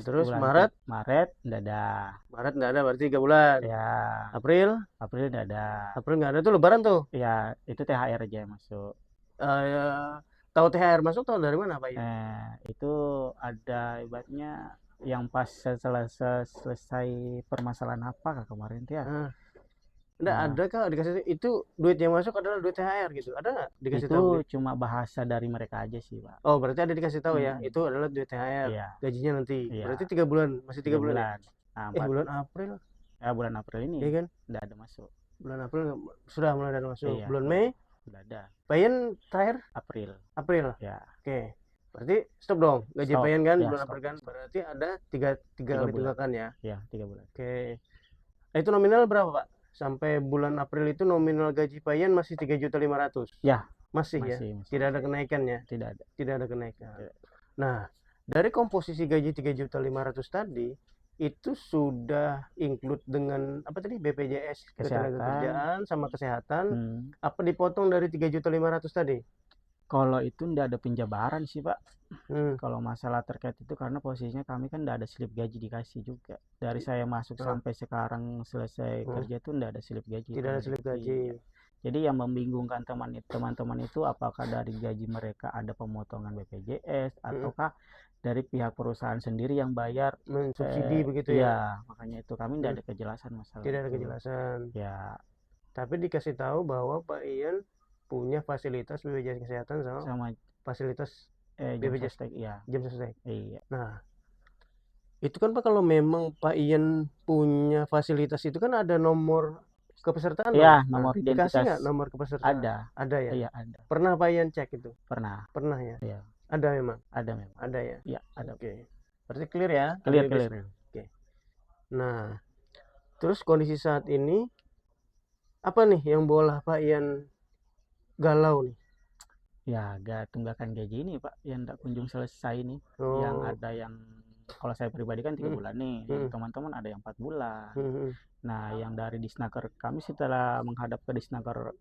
Terus bulan Maret enggak ada. Maret nggak ada berarti 3 bulan. Ya, April enggak ada. April nggak ada tuh Lebaran tuh. Ya, itu THR aja yang masuk. Tahu THR masuk tahu dari mana Pak? Itu ada ibaratnya yang pas selesai permasalahan apa kemarin tuh ya. Enggak ada kah dikasih itu duit yang masuk adalah duit THR gitu. Ada nggak dikasih Itu tahu? cuma bahasa dari mereka aja sih, Pak. Oh, berarti ada dikasih tahu ya. Itu adalah duit THR. Iya. Gajinya nanti. Iya. Berarti 3 bulan, masih 3 bulan. Ya? Nah, Bulan April. bulan April ini Iya kan? enggak ada masuk. Bulan April sudah mulai ada masuk. Iya. Bulan Mei Enggak ada. Payan terakhir April. Ya. Ya. Oke. Berarti stop dong. Gaji Stop. payan kan Ya, bulan stop. April kan. Berarti ada 3 kali bulan. tunggakan ya. Ya, 3 bulan. Oke. Itu nominal berapa, Pak? Sampai bulan April itu nominal gaji payan masih 3.500.000. Ya. Masih ya. Masih. Tidak ada kenaikannya. Tidak ada. Tidak ada kenaikan. Tidak. Nah, dari komposisi gaji 3.500.000 tadi itu sudah include dengan apa tadi BPJS Ketenagakerjaan sama kesehatan. Apa dipotong dari 3.500.000 tadi? Kalau itu enggak ada penjabaran sih, Pak. Kalau masalah terkait itu karena posisinya kami kan enggak ada slip gaji dikasih juga. Dari saya masuk sampai sekarang selesai kerja itu enggak ada slip gaji. Tidak ada slip gaji. Jadi yang membingungkan teman-teman itu apakah dari gaji mereka ada pemotongan BPJS ataukah dari pihak perusahaan sendiri yang bayar mensubsidi begitu ya? Ya, makanya itu kami tidak ada kejelasan masalah. Tidak ada kejelasan. Ya. Tapi dikasih tahu bahwa Pak Ian punya fasilitas BPJS Kesehatan sama fasilitas BPJS jam sostek. Iya. Nah, itu kan Pak kalau memang Pak Ian punya fasilitas itu kan ada nomor kepesertaan. Iya, nomor identitas. Dikasih nggak nomor kepesertaan? Ada ya? Iya, ada. Pernah Pak Ian cek itu? Pernah Ya? Iya. Ada memang? Ada memang. Ada ya? Iya, ada. Oke. Berarti clear ya? Clear. Oke. Nah, terus kondisi saat ini apa nih yang bola Pak Ian galau nih? Ya, tunggakan gaji ini Pak yang tidak kunjung selesai nih. Yang ada yang kalau saya pribadi kan 3 bulan nih, teman-teman ada yang 4 bulan. Nah, yang dari Disnaker kami setelah menghadap ke Disnaker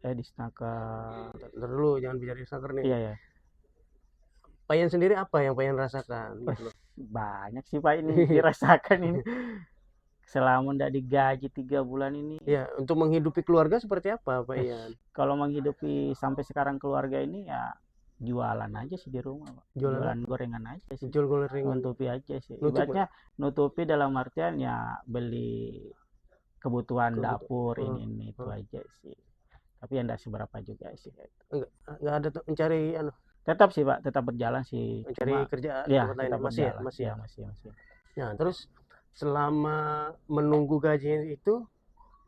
dulu jangan bicara Disnaker nih. Iya. Pak Ian sendiri apa yang Pak Ian rasakan? Banyak sih Pak ini dirasakan ini. Selama tidak digaji 3 bulan ini. Ya, untuk menghidupi keluarga seperti apa Pak Ian? Kalau menghidupi sampai sekarang keluarga ini ya jualan aja sih di rumah Pak. Jualan gorengan aja sih. Jual gorengan. Nutupi aja sih. Ibaratnya nutupi dalam artian ya beli kebutuhan dapur ini itu aja sih. Tapi ya enggak seberapa juga sih. Enggak ada mencari Tetap sih Pak, tetap berjalan sih. Mencari kerjaan ya, masih. Nah, terus selama menunggu gaji itu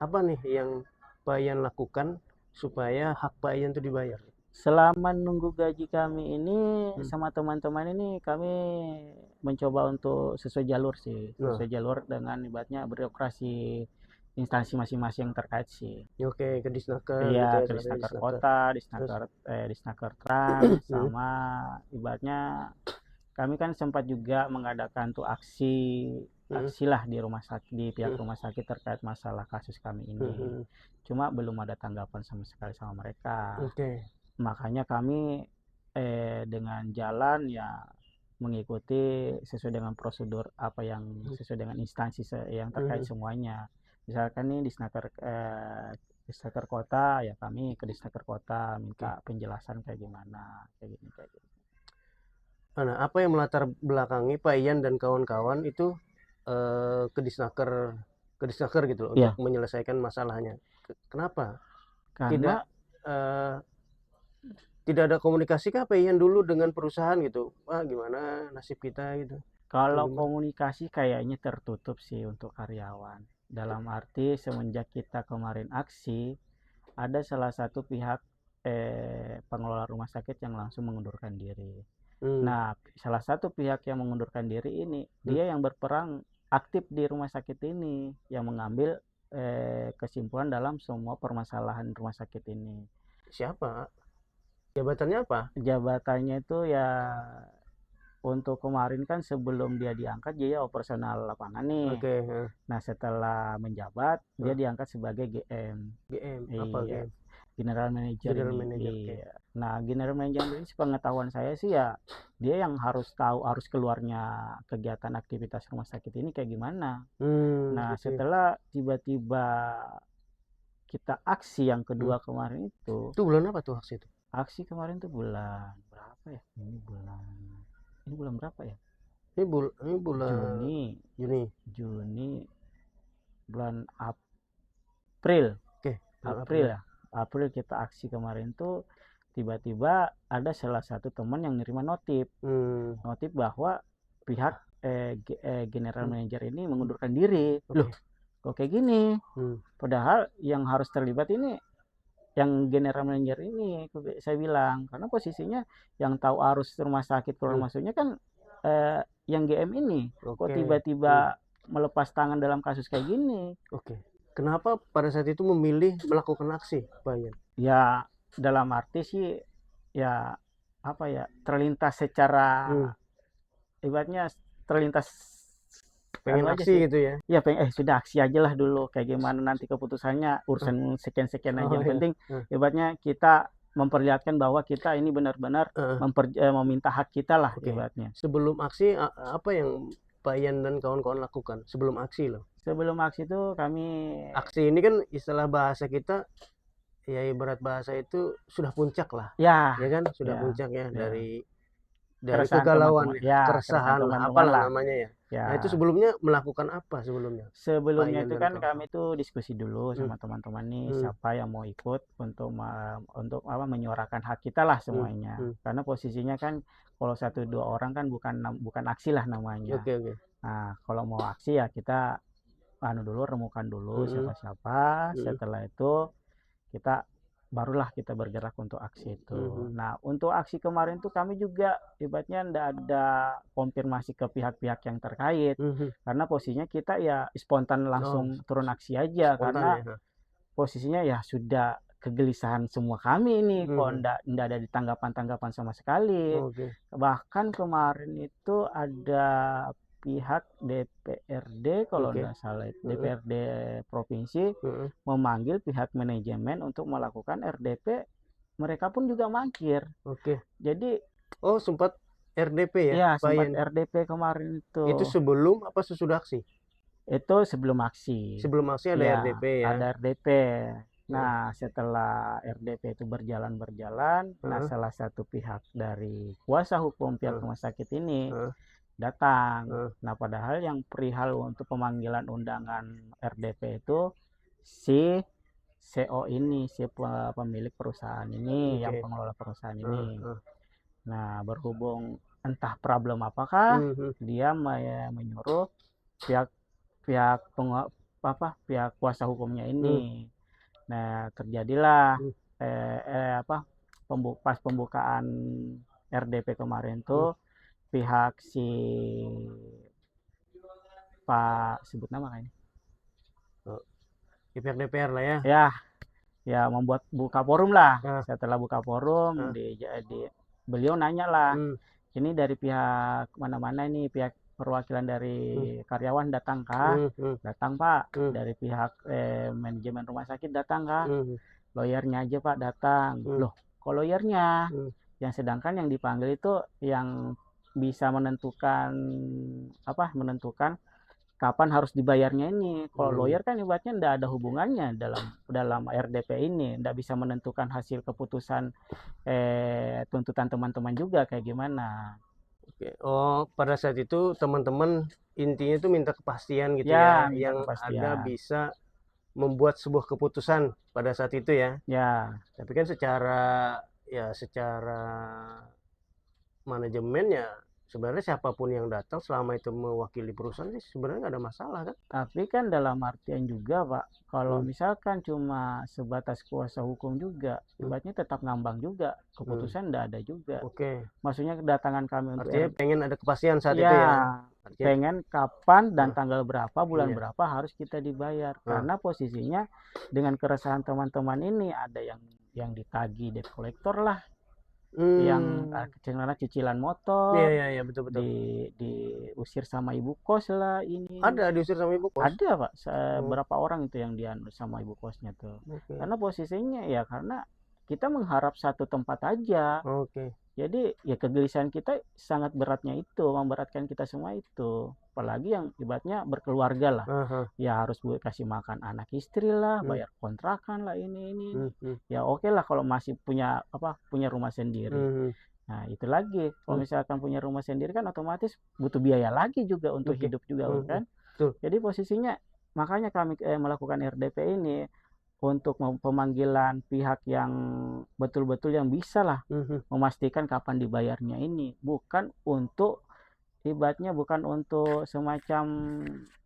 apa nih yang Pak Ian lakukan supaya hak Pak Ian itu dibayar? Selama menunggu gaji kami ini sama teman-teman ini kami mencoba untuk sesuai jalur sih. Sesuai jalur dengan ibaratnya birokrasi instansi masing-masing yang terkait sih. Oke, ke Disnaker. Iya, ke Disnaker Kota, Disnaker Trans, sama ibaratnya kami kan sempat juga mengadakan tuh aksi lah di rumah sakit, di pihak rumah sakit terkait masalah kasus kami ini. Cuma belum ada tanggapan sama sekali sama mereka. Makanya kami dengan jalan ya mengikuti sesuai dengan prosedur apa yang sesuai dengan instansi yang terkait semuanya. Misalkan nih Disnaker kota, ya kami ke Disnaker kota minta penjelasan kayak gimana, kayak gini. Nah, apa yang melatar belakangi Pak Ian dan kawan-kawan itu ke Disnaker gitu loh, untuk menyelesaikan masalahnya? Kenapa? Karena tidak ada komunikasi kah Pak Ian dulu dengan perusahaan gitu? Wah, gimana nasib kita gitu? Kalau komunikasi kayaknya tertutup sih untuk karyawan. Dalam arti semenjak kita kemarin aksi, ada salah satu pihak pengelola rumah sakit yang langsung mengundurkan diri. Nah, salah satu pihak yang mengundurkan diri ini, dia yang berperang aktif di rumah sakit ini, yang mengambil kesimpulan dalam semua permasalahan rumah sakit ini. Siapa? Jabatannya apa? Jabatannya itu ya, untuk kemarin kan sebelum dia diangkat dia operasional lapangan nih. Nah, setelah menjabat dia diangkat sebagai GM. Apa GM? General Manager ini. Nah, General Manager ini sepengetahuan saya sih ya dia yang harus tahu arus keluarnya kegiatan aktivitas rumah sakit ini kayak gimana. Nah, setelah tiba-tiba kita aksi yang kedua kemarin itu. Itu bulan apa tuh aksi itu? Aksi kemarin tuh bulan berapa ya? Ini bulan berapa ya? Ini bulan Juni. Bulan April. April ya. April kita aksi kemarin tuh tiba-tiba ada salah satu teman yang nerima notif bahwa pihak General Manager ini mengundurkan diri. Loh, kok kayak gini? Padahal yang harus terlibat ini yang General Manager ini, saya bilang, karena posisinya yang tahu arus rumah sakit keluar masuknya kan yang GM ini. Kok tiba-tiba melepas tangan dalam kasus kayak gini? Kenapa pada saat itu memilih melakukan aksi, Pak Ian? Ya, dalam arti sih, ya apa ya, terlintas secara, ibaratnya terlintas pengen aksi gitu ya? Ya, sudah aksi aja lah dulu, kayak gimana nanti keputusannya, urusan sekian-sekian aja. Yang penting, ibaratnya kita memperlihatkan bahwa kita ini benar-benar meminta hak kita lah, ibaratnya. Sebelum aksi, apa yang Pak Ian dan kawan-kawan lakukan sebelum aksi loh? Sebelum aksi itu kami... Aksi ini kan istilah bahasa kita, ya ibarat bahasa itu sudah puncak lah. Ya kan? Sudah puncak ya, dari keresahan kegalauan, keresahan keresahan, apalah namanya ya. Nah, itu sebelumnya melakukan apa sebelumnya? Sebelumnya itu kan kami tuh diskusi dulu sama teman-teman nih, siapa yang mau ikut untuk menyuarakan hak kita lah semuanya. Karena posisinya kan kalau 1-2 orang kan bukan aksi lah namanya. Nah, kalau mau aksi ya kita remukan dulu siapa-siapa. Setelah itu barulah kita bergerak untuk aksi itu. Nah, untuk aksi kemarin tuh kami juga ibaratnya ndak ada konfirmasi ke pihak-pihak yang terkait. Karena posisinya kita ya spontan langsung turun aksi aja. Karena posisinya ya sudah kegelisahan semua kami ini. Kok ndak ada tanggapan sama sekali. Bahkan kemarin itu ada pihak DPRD kalau nggak salah, DPRD provinsi memanggil pihak manajemen untuk melakukan RDP, mereka pun juga mangkir. Jadi sempat RDP ya? Ya, sempat RDP kemarin itu. Itu sebelum apa sesudah aksi? Itu sebelum aksi. Sebelum aksi ada RDP ya? Ada RDP. Nah, setelah RDP itu berjalan, nah salah satu pihak dari kuasa hukum pihak rumah sakit ini datang. Nah, padahal yang perihal untuk pemanggilan undangan RDP itu si CEO ini, si pemilik perusahaan ini, yang pengelola perusahaan ini. Nah, berhubung entah problem apakah, dia menyuruh pihak kuasa hukumnya ini. Nah, terjadilah pas pembukaan RDP kemarin tuh pihak si Pak sebut nama kayaknya. Pihak DPR lah ya. Ya membuat buka forum lah. Setelah buka forum beliau nanya lah, ini dari pihak mana-mana ini, pihak perwakilan dari karyawan datang kah? Datang Pak. Dari pihak manajemen rumah sakit datang kah? Lawyernya aja Pak datang. Loh, kok lawyernya? Yang sedangkan yang dipanggil itu yang bisa menentukan kapan harus dibayarnya ini. Kalau lawyer kan ibaratnya tidak ada hubungannya dalam RDP ini, tidak bisa menentukan hasil keputusan tuntutan teman-teman juga kayak gimana. Oke. Oh, pada saat itu teman-teman intinya itu minta kepastian gitu Ya, ya, minta yang kepastian. ada bisa membuat sebuah keputusan pada saat itu ya. Ya, Tapi kan secara manajemen ya sebenarnya siapapun yang datang selama itu mewakili perusahaan sih sebenarnya nggak ada masalah kan. tapi kan dalam artian juga Pak, kalau misalkan cuma sebatas kuasa hukum juga, ibaratnya tetap ngambang juga, keputusan tidak ada juga. Oke. Maksudnya kedatangan kami untuk Artinya pengen ada kepastian saat itu ya. ya, Artinya, pengen kapan dan tanggal berapa, bulan Iya. berapa harus kita dibayar. Karena posisinya dengan keresahan teman-teman ini ada yang ditagih debt collector lah, yang cicilan motor, Iya betul. diusir sama ibu kos lah ini. Ada diusir sama ibu kos. Ada Pak, berapa orang itu yang dianu sama ibu kosnya tuh. Oke. Karena posisinya ya karena kita mengharap satu tempat aja. Oke. Jadi ya kegelisahan kita sangat beratnya itu, memberatkan kita semua itu. Apalagi yang ibaratnya berkeluarga lah. Ya harus kasih makan anak istri lah, bayar kontrakan lah ini. Ya oke lah kalau masih punya rumah sendiri. Nah, itu lagi. Kalau misalkan punya rumah sendiri kan otomatis butuh biaya lagi juga untuk hidup juga kan. Jadi posisinya makanya kami melakukan RDP ini untuk pemanggilan pihak yang betul-betul yang bisa lah memastikan kapan dibayarnya ini, bukan untuk ibaratnya bukan untuk semacam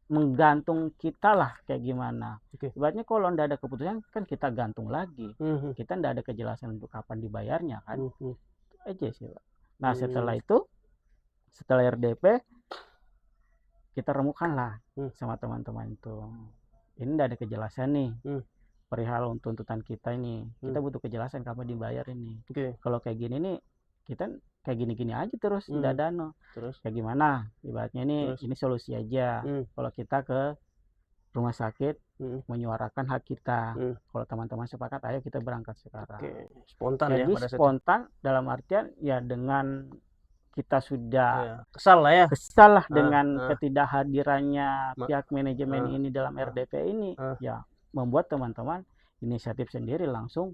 menggantung kita lah kayak gimana. Ibaratnya kalau ndak ada keputusan kan kita gantung lagi, kita ndak ada kejelasan untuk kapan dibayarnya kan. Itu aja sih Pak. Nah setelah RDP kita remukan lah sama teman-teman itu, ini ndak ada kejelasan nih perihal tuntutan kita ini, kita butuh kejelasan kapan dibayar ini. Kalau kayak gini nih kita kayak gini-gini aja terus tidak ada terus kayak gimana ibaratnya ini solusi aja. Kalau kita ke rumah sakit menyuarakan hak kita, kalau teman-teman sepakat ayo kita berangkat sekarang. Spontan jadi ya pada saat spontan dalam artian ya dengan kita sudah kesal lah dengan ketidakhadirannya pihak manajemen ini dalam RDP ini, ya membuat teman-teman inisiatif sendiri langsung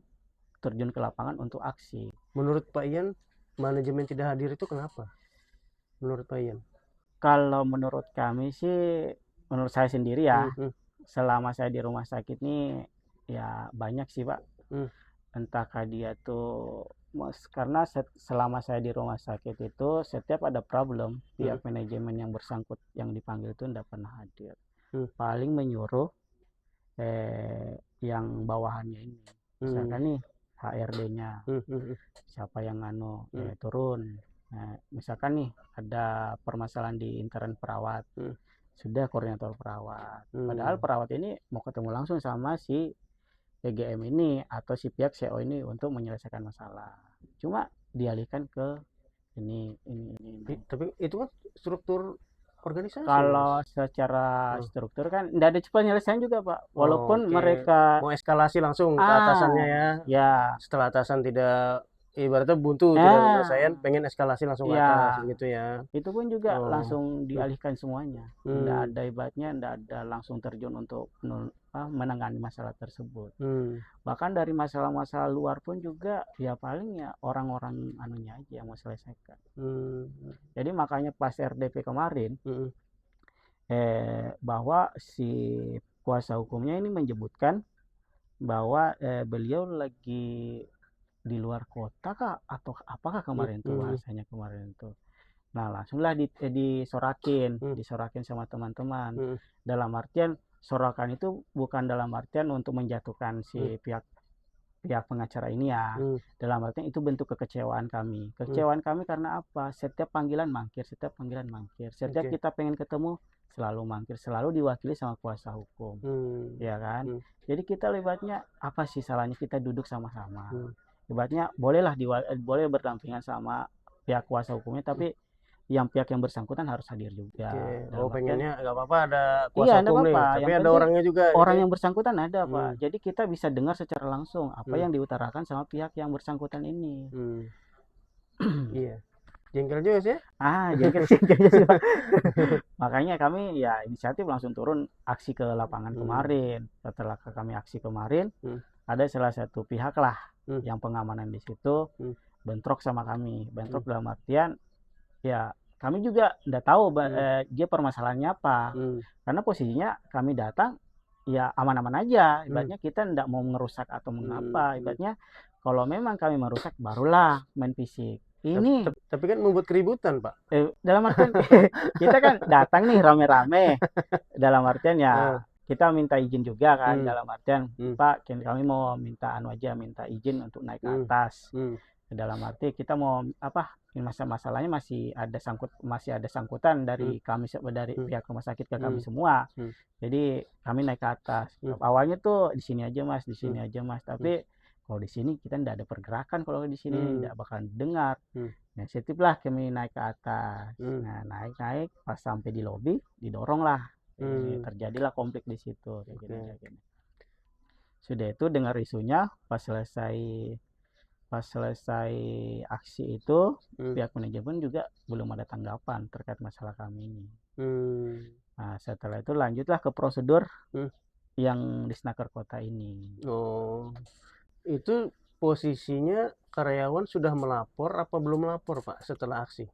terjun ke lapangan untuk aksi. Menurut Pak Ian, manajemen tidak hadir itu kenapa? Menurut Pak Ian? Kalau menurut kami sih, menurut saya sendiri ya, selama saya di rumah sakit nih, ya banyak sih Pak. Entahkah dia tuh, karena selama saya di rumah sakit itu, setiap ada problem, pihak manajemen yang bersangkut, yang dipanggil itu tidak pernah hadir. Paling menyuruh yang bawahannya ini, misalkan nih HRD-nya siapa yang turun. Nah, misalkan nih ada permasalahan di intern perawat, sudah koordinator perawat, padahal perawat ini mau ketemu langsung sama si PGM ini atau si pihak CO ini untuk menyelesaikan masalah, cuma dialihkan ke ini. Tapi itu kan struktur organisasi. Kalau secara struktur kan tidak ada penyelesaian juga Pak, walaupun mereka mau eskalasi langsung ke atasannya ya. Setelah atasan tidak ibaratnya buntu tidak penyelesaian, pengen eskalasi langsung ke atas gitu ya. Itu pun juga langsung dialihkan semuanya. Tidak ada ibaratnya, tidak ada langsung terjun untuk menangani masalah tersebut. Bahkan dari masalah-masalah luar pun juga ya paling ya orang-orang anunya aja yang mau selesaikan. Jadi makanya pas RDP kemarin bahwa si kuasa hukumnya ini menyebutkan bahwa beliau lagi di luar kota kah atau apakah kemarin tuh bahasanya kemarin tuh. Nah langsunglah disorakin sama teman-teman. Dalam artian sorakan itu bukan dalam artian untuk menjatuhkan si pihak pengacara ini ya. Dalam artian itu bentuk kekecewaan kami. Kekecewaan kami karena apa? Setiap panggilan mangkir. Setiap kita pengen ketemu selalu mangkir, selalu diwakili sama kuasa hukum. Ya kan? Jadi kita ibaratnya apa sih salahnya kita duduk sama-sama. Ibaratnya boleh berdampingan sama pihak kuasa hukumnya, tapi yang pihak yang bersangkutan harus hadir juga. Oke. Dalam artian, Pengennya nggak apa-apa ada iya kuasa enggak hukum nih, apa-apa, tapi yang ada penting orangnya juga gitu orang ya. yang bersangkutan ada, Pak. Hmm. Jadi kita bisa dengar secara langsung apa yang diutarakan sama pihak yang bersangkutan ini. Iya. Jengkel juga sih ya? Jengkel sih Pak. Makanya kami ya inisiatif langsung turun aksi ke lapangan kemarin. Setelah kami aksi kemarin, ada salah satu pihak lah yang pengamanan di situ bentrok sama kami. Bentrok dalam artian ya kami juga nggak tahu dia permasalahannya apa. Karena posisinya kami datang ya aman-aman aja. Ibaratnya kita nggak mau merusak atau mengapa. Ibaratnya kalau memang kami merusak barulah main fisik. Ini Tapi kan membuat keributan, Pak. dalam artian kita kan datang nih rame-rame. Dalam artian ya kita minta izin juga kan. Dalam artian Pak, kami mau minta minta izin untuk naik ke atas. Dalam arti kita mau apa? Masalahnya masih ada sangkutan dari kami dari pihak rumah sakit ke kami semua. Jadi kami naik ke atas. Awalnya tuh di sini aja Mas, di sini aja Mas. Tapi kalau di sini kita tidak ada pergerakan, kalau di sini tidak bakal dengar. Nah, setiplah kami naik ke atas. Nah, naik pas sampai di lobi didorong lah. Terjadilah konflik di situ. Sudah itu dengar isunya pas selesai aksi itu pihak manajemen juga belum ada tanggapan terkait masalah kami ini. Nah, setelah itu lanjutlah ke prosedur yang di Snaker Kota ini. Itu posisinya karyawan sudah melapor apa belum melapor, Pak, setelah aksi?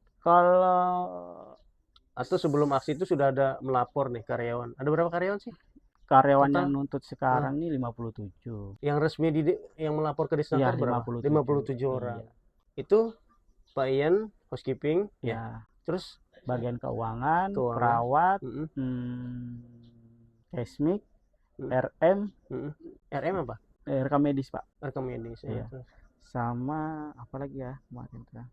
Atau sebelum aksi itu sudah ada melapor nih karyawan? Ada berapa karyawan sih? Karyawan yang nuntut sekarang nih 57. Yang resmi yang melapor ke Disnaker berapa? 57 orang. Itu Pak Ian, housekeeping, ya. Terus bagian keuangan, perawat, kesmik, RM. RM apa? Rekam medis, Pak. Rekam medis. Iya. Sama apa lagi ya kemarin tuh?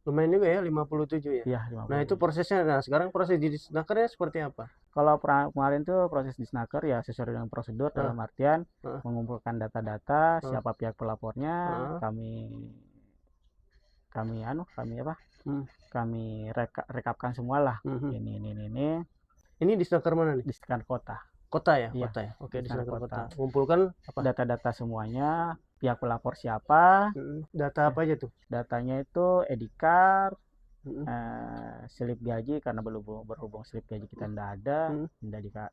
Lumayan juga ya 57 ya. Iya, 57. Nah, itu prosesnya. Nah, sekarang proses di Disnakernya seperti apa? Kalau kemarin tuh proses di Snaker ya sesuai dengan prosedur dalam artian mengumpulkan data-data siapa pihak pelapornya, kami rekapkan semua lah. Ini. Ini di Snaker mana nih? Di Snaker Kota. Kota ya? Kota ya. Oke, di Snaker Kota. Kumpulkan apa? Data-data semuanya, pihak pelapor siapa. Data apa aja tuh? Datanya itu edikar, slip gaji karena berhubung slip gaji kita tidak ada,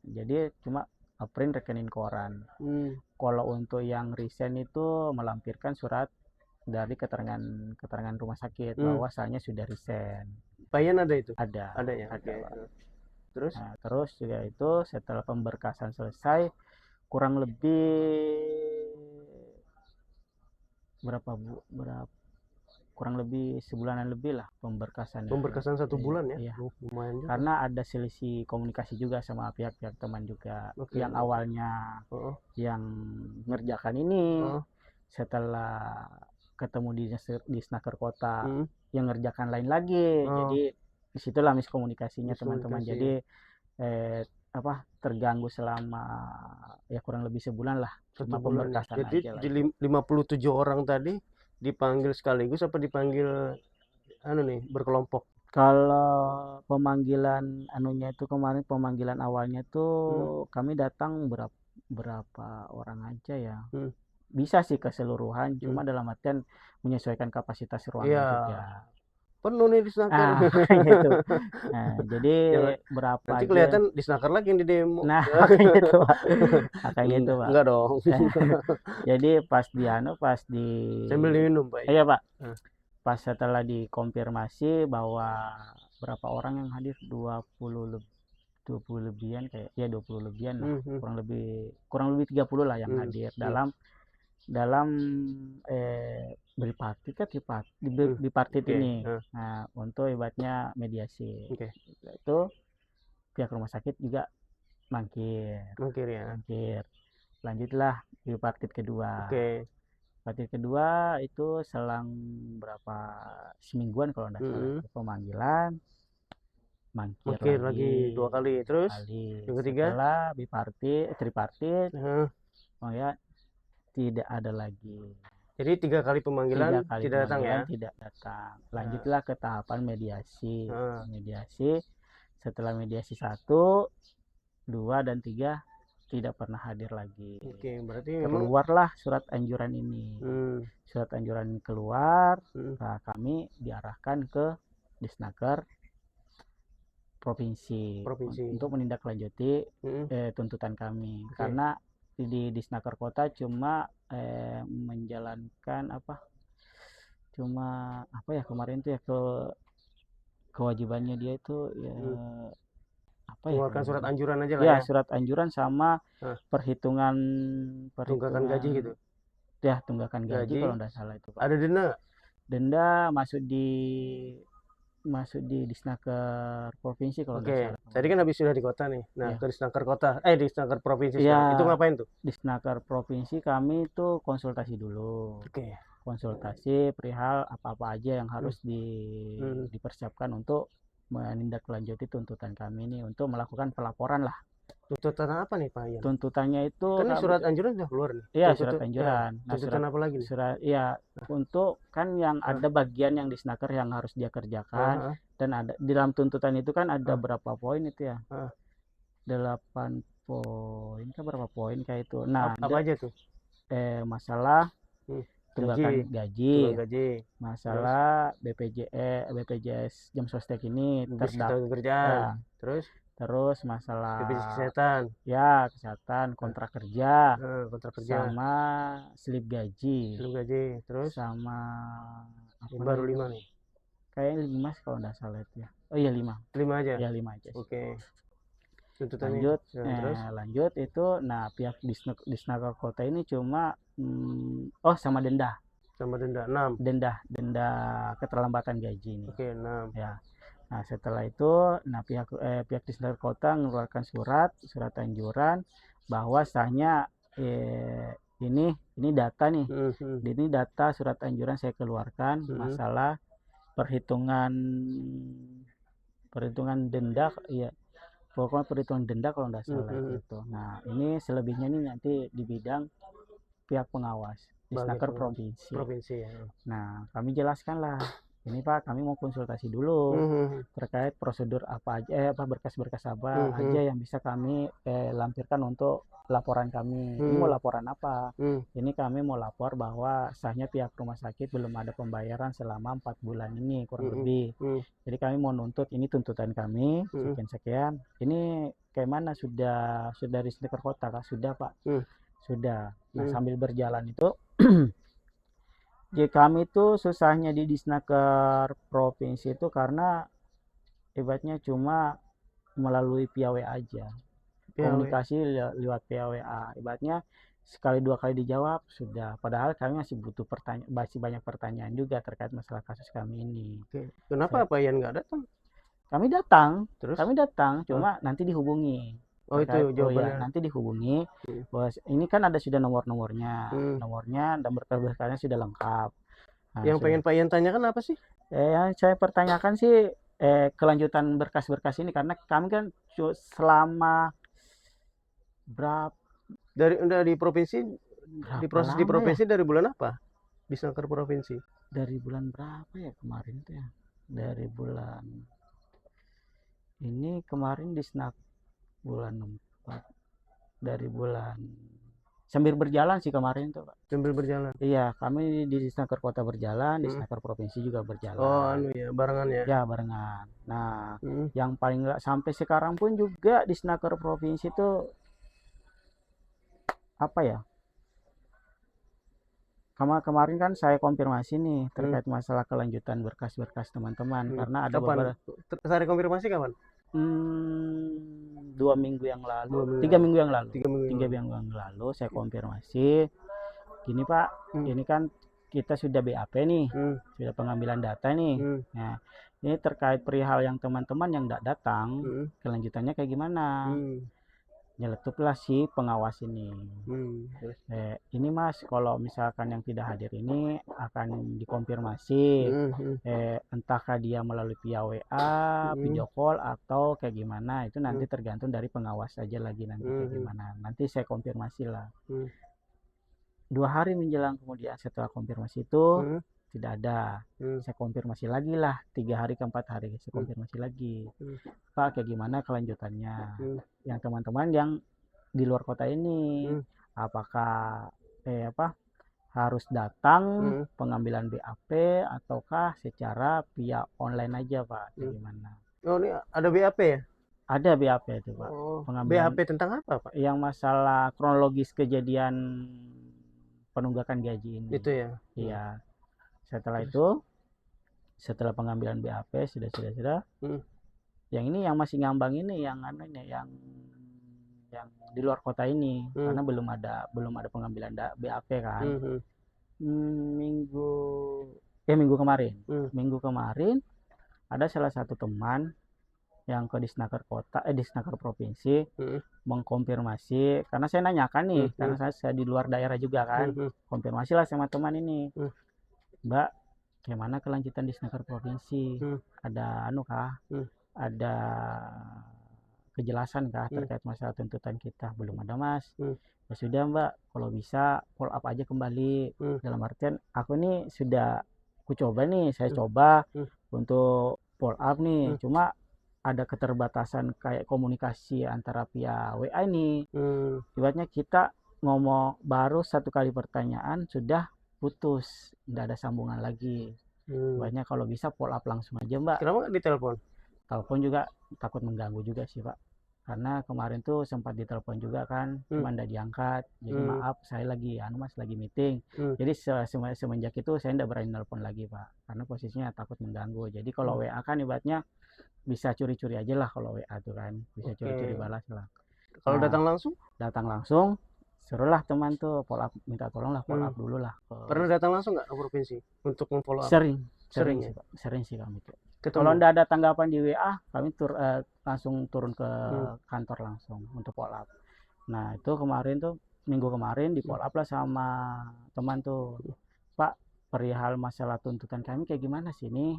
jadi cuma print rekening koran. Kalau untuk yang resign itu melampirkan surat dari keterangan rumah sakit bahwasanya sudah resign. Bayan ada itu? Ada ya. Ada. Terus juga itu setelah pemberkasan selesai kurang lebih kurang lebih sebulanan lebih lah pemberkasan 1 bulan ya? Iya. Lumayan juga. Karena ada selisih komunikasi juga sama pihak-pihak teman juga. Yang awalnya yang mengerjakan ini setelah ketemu di Snaker Kota yang ngerjakan lain lagi. Jadi disitulah miskomunikasinya teman-teman. Jadi terganggu selama ya kurang lebih sebulan lah. Cuma pemberkasan Jadi aja lah. 57 orang tadi dipanggil sekaligus apa dipanggil berkelompok? Kalau pemanggilan itu kemarin pemanggilan awalnya tuh kami datang berapa orang aja ya. Bisa sih keseluruhan, cuma dalam artian menyesuaikan kapasitas ruangan juga. Penuh nih di Snaker. Gitu. Nah, jadi berapa nanti aja. kelihatan di Snaker lagi yang di demo. Nah, gitu Pak. Makanya itu Pak. Enggak dong. Jadi pas di sambil minum Pak. Iya Pak. Pas setelah dikonfirmasi bahwa berapa orang yang hadir 20 lebihan kayak ya 20 lebihan lah. Kurang lebih 30 lah yang hadir dalam bipartit ini. Nah, untuk ibaratnya mediasi. Itu pihak rumah sakit juga mangkir. Lanjutlah bipartit kedua. Bipartit kedua itu selang semingguan kalau tidak salah pemanggilan. Mangkir lagi 2 kali. Terus yang ketiga setelah tripartit. Oh ya, tidak ada lagi Jadi 3 kali Tiga pemanggilan kali tidak datang ya? pemanggilan tidak datang. Lanjutlah ke tahapan mediasi. Mediasi, setelah mediasi 1, 2, dan 3 tidak pernah hadir lagi. Oke, berarti memang Keluarlah surat anjuran ini. Surat anjuran keluar, nah, kami diarahkan ke Disnaker provinsi untuk menindaklanjuti tuntutan kami. Karena di Disnaker kota cuma menjalankan kemarin tuh ya kewajibannya dia itu ya mengeluarkan surat anjuran aja lah ya. ya. Surat anjuran sama perhitungan tunggakan gaji gitu. Ya, tunggakan gaji kalau nggak salah itu, Pak. Ada denda nggak? Denda masuk di Disnaker provinsi kalau nggak salah. Tadi kan habis sudah di kota nih. Nah, ke Disnaker kota, Disnaker provinsi ya, itu ngapain tuh? Disnaker provinsi kami itu konsultasi dulu. Konsultasi perihal apa-apa aja yang harus dipersiapkan untuk menindaklanjuti tuntutan kami ini untuk melakukan pelaporan lah. Tuntutan apa nih Pak Ian? Tuntutannya itu kan surat anjuran sudah keluar nih. Iya, surat anjuran. Nah, tuntutan apa lagi nih? Untuk kan yang ada bagian yang Disnaker yang harus dia kerjakan, dan ada di dalam tuntutan itu kan ada berapa poin itu ya? 8 poin kan, berapa poin kayak itu. Nah, apa aja tuh? Masalah tunggakan gaji, masalah BPJS jam sostek ini kerjaan, terus masalah kesehatan, kesehatan, kontrak kerja, sama slip gaji, terus sama baru 5 nih, kayaknya 5 kalau nggak salah itu ya. Oh iya, 5 aja ya, 5 aja. Lanjut itu. Nah, pihak Disnaker kota ini cuma sama denda 6. Denda keterlambatan gaji ini. 6 ya. Nah, setelah itu pihak Disnaker kota mengeluarkan surat anjuran bahwa sahnya ini data nih. Ini data surat anjuran saya keluarkan masalah perhitungan denda ya. Pokoknya perhitungan denda kalau nggak salah itu. Nah, ini selebihnya ini nanti di bidang pihak pengawas Disnaker provinsi ya. Nah, kami jelaskan lah, ini Pak, kami mau konsultasi dulu terkait prosedur apa aja, berkas-berkas apa aja yang bisa kami lampirkan untuk laporan kami. Ini mau laporan apa? Ini kami mau lapor bahwa sahnya pihak rumah sakit belum ada pembayaran selama 4 bulan ini kurang lebih. Jadi kami mau nuntut, ini tuntutan kami sekian. Ini kayak mana, sudah di Disnaker kota kah? Sudah Pak. Sudah. Nah, sambil berjalan itu kami itu susahnya di Disnaker provinsi itu karena ibaratnya cuma melalui via WA aja. Komunikasi lewat via WA. Ibaratnya sekali 2 kali dijawab sudah. Padahal kami masih butuh masih banyak pertanyaan juga terkait masalah kasus kami ini. Kenapa Pak Ian nggak datang? Kami datang, cuma nanti dihubungi. Itu jawabannya. Nanti dihubungi bahwa ini kan ada sudah nomornya dan berkas-berkasnya sudah lengkap. Nah, yang pengen Pak Ian tanyakan apa sih? Yang saya pertanyakan sih kelanjutan berkas-berkas ini, karena kami kan selama berapa di provinsi, diproses di provinsi ya? Dari bulan apa? Disnaker provinsi dari bulan berapa ya kemarin tuh ya? Dari bulan ini kemarin Disnaker bulan 4, dari bulan sambil berjalan sih kemarin tuh Pak. Sambil berjalan? Iya, kami di Disnaker kota berjalan, Disnaker provinsi juga berjalan. Barengan ya? Ya, barengan. Nah, yang paling nggak sampai sekarang pun juga Disnaker provinsi itu apa ya? Kemarin kan saya konfirmasi nih terkait masalah kelanjutan berkas-berkas teman-teman, karena ada beberapa. Saya konfirmasi kapan? 2 minggu yang lalu, 3 minggu yang lalu. 3 minggu yang lalu saya konfirmasi, gini Pak, ini kan kita sudah BAP nih, sudah pengambilan data nih. Nah, ini terkait perihal yang teman-teman yang tidak datang, kelanjutannya kayak gimana? Nyelekuplah si pengawas ini. Ini Mas, kalau misalkan yang tidak hadir ini akan dikonfirmasi, entahkah dia melalui via WA, video call, atau kayak gimana, itu nanti tergantung dari pengawas aja lagi nanti kayak gimana. Nanti saya konfirmasi lah. 2 hari menjelang kemudian setelah konfirmasi itu tidak ada. Saya konfirmasi lagi lah 3 hari ke 4 hari saya konfirmasi lagi. Pak, kayak gimana kelanjutannya? Yang teman-teman yang di luar kota ini, apakah harus datang pengambilan BAP ataukah secara via online aja Pak? Kayak gimana? Oh, ini ada BAP ya? Ada BAP itu Pak. Oh, Pengambilan BAP tentang apa Pak? yang masalah kronologis kejadian penunggakan gaji ini. Itu ya? Iya. Setelah itu, setelah pengambilan BAP sudah. Yang ini yang masih ngambang ini yang di luar kota ini karena belum ada pengambilan BAP kan. Minggu kemarin. Minggu kemarin ada salah satu teman yang ke Disnaker Disnaker provinsi mengkonfirmasi karena saya nanyakan nih karena saya di luar daerah juga kan. Konfirmasi lah sama teman ini. Mbak, gimana kelanjutan Disnaker provinsi? Ada ada kejelasan kah terkait masalah tuntutan kita? Belum ada Mas. Ya sudah Mbak, kalau bisa follow up aja kembali. Dalam artian aku nih sudah saya coba untuk follow up nih. Cuma ada keterbatasan kayak komunikasi antara via WA ini. Ibaratnya kita ngomong baru 1 kali pertanyaan sudah putus, tidak ada sambungan lagi. Ibaratnya kalau bisa follow up langsung aja Mbak. Kenapa nggak ditelepon? Telepon juga takut mengganggu juga sih Pak, karena kemarin tuh sempat ditelepon juga kan, cuma nggak diangkat. Jadi maaf, saya lagi Mas lagi meeting. Jadi semenjak itu saya nggak berani telepon lagi Pak, karena posisinya takut mengganggu. Jadi kalau WA kan ibaratnya bisa curi-curi aja lah, kalau WA tuh kan bisa curi-curi balas lah. Kalau datang langsung suruhlah teman tuh follow up, minta tolong lah follow up dulu lah. Pernah datang langsung nggak ke provinsi untuk memfollow up? Sering sih kami tuh. Kalau ndak ada tanggapan di WA, kami langsung turun ke kantor langsung untuk follow up. Nah itu kemarin tuh minggu kemarin di follow up lah sama teman tuh, Pak, perihal masalah tuntutan kami kayak gimana sih ini?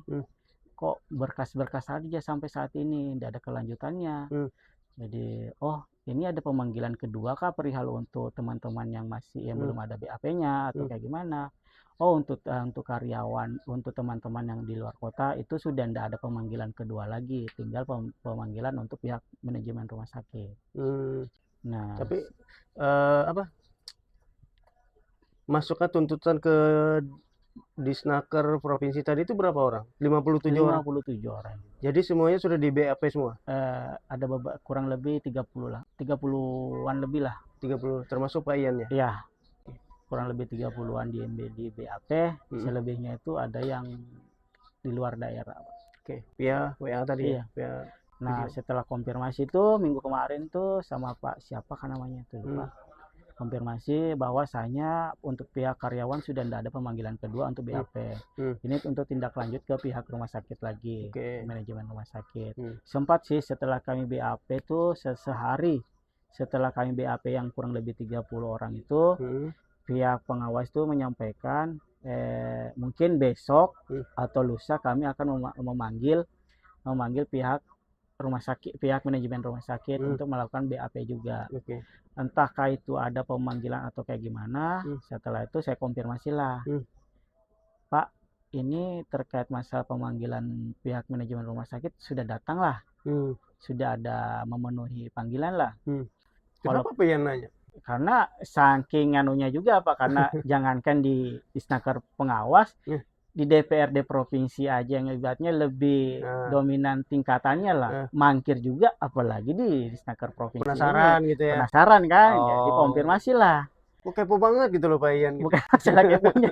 Kok berkas-berkas aja sampai saat ini ndak ada kelanjutannya. Jadi ini ada pemanggilan kedua kah perihal untuk teman-teman yang belum ada BAP-nya atau kayak gimana? Untuk karyawan, untuk teman-teman yang di luar kota itu sudah tidak ada pemanggilan kedua lagi, tinggal pemanggilan untuk pihak manajemen rumah sakit. Nah, tapi masuknya tuntutan ke Disnaker provinsi tadi itu berapa orang? 57 orang. 57 orang. Jadi semuanya sudah di BAP semua? Ada kurang lebih 30 lah, 30-an lebih lah. 30 termasuk Pak Ian ya? Iya. Kurang lebih 30-an di BAP, selebihnya itu ada yang di luar daerah. Oke, via WA tadi ya? Nah, setelah konfirmasi itu minggu kemarin tuh sama Pak siapa kan namanya itu lupa. Konfirmasi bahwasanya untuk pihak karyawan sudah tidak ada pemanggilan kedua untuk BAP. Ini untuk tindak lanjut ke pihak rumah sakit lagi, manajemen rumah sakit. Sempat sih setelah kami BAP itu sehari setelah kami BAP yang kurang lebih 30 orang itu, pihak pengawas itu menyampaikan mungkin besok atau lusa kami akan memanggil pihak rumah sakit, pihak manajemen rumah sakit untuk melakukan BAP juga. Entahkah itu ada pemanggilan atau kayak gimana. Setelah itu saya konfirmasi lah, Pak, ini terkait masalah pemanggilan pihak manajemen rumah sakit sudah datang lah, sudah ada memenuhi panggilan lah. Kenapa Pak Ian nanya? Karena saking anunya juga Pak, karena jangankan di Disnaker pengawas, di DPRD provinsi aja yang ibaratnya lebih dominan tingkatannya lah, mangkir juga, apalagi di Disnaker provinsi. Penasaran ini. Gitu ya? Penasaran kan, jadi konfirmasi lah. Kepo banget gitu loh Pak Ian. Bukan masalah keponya,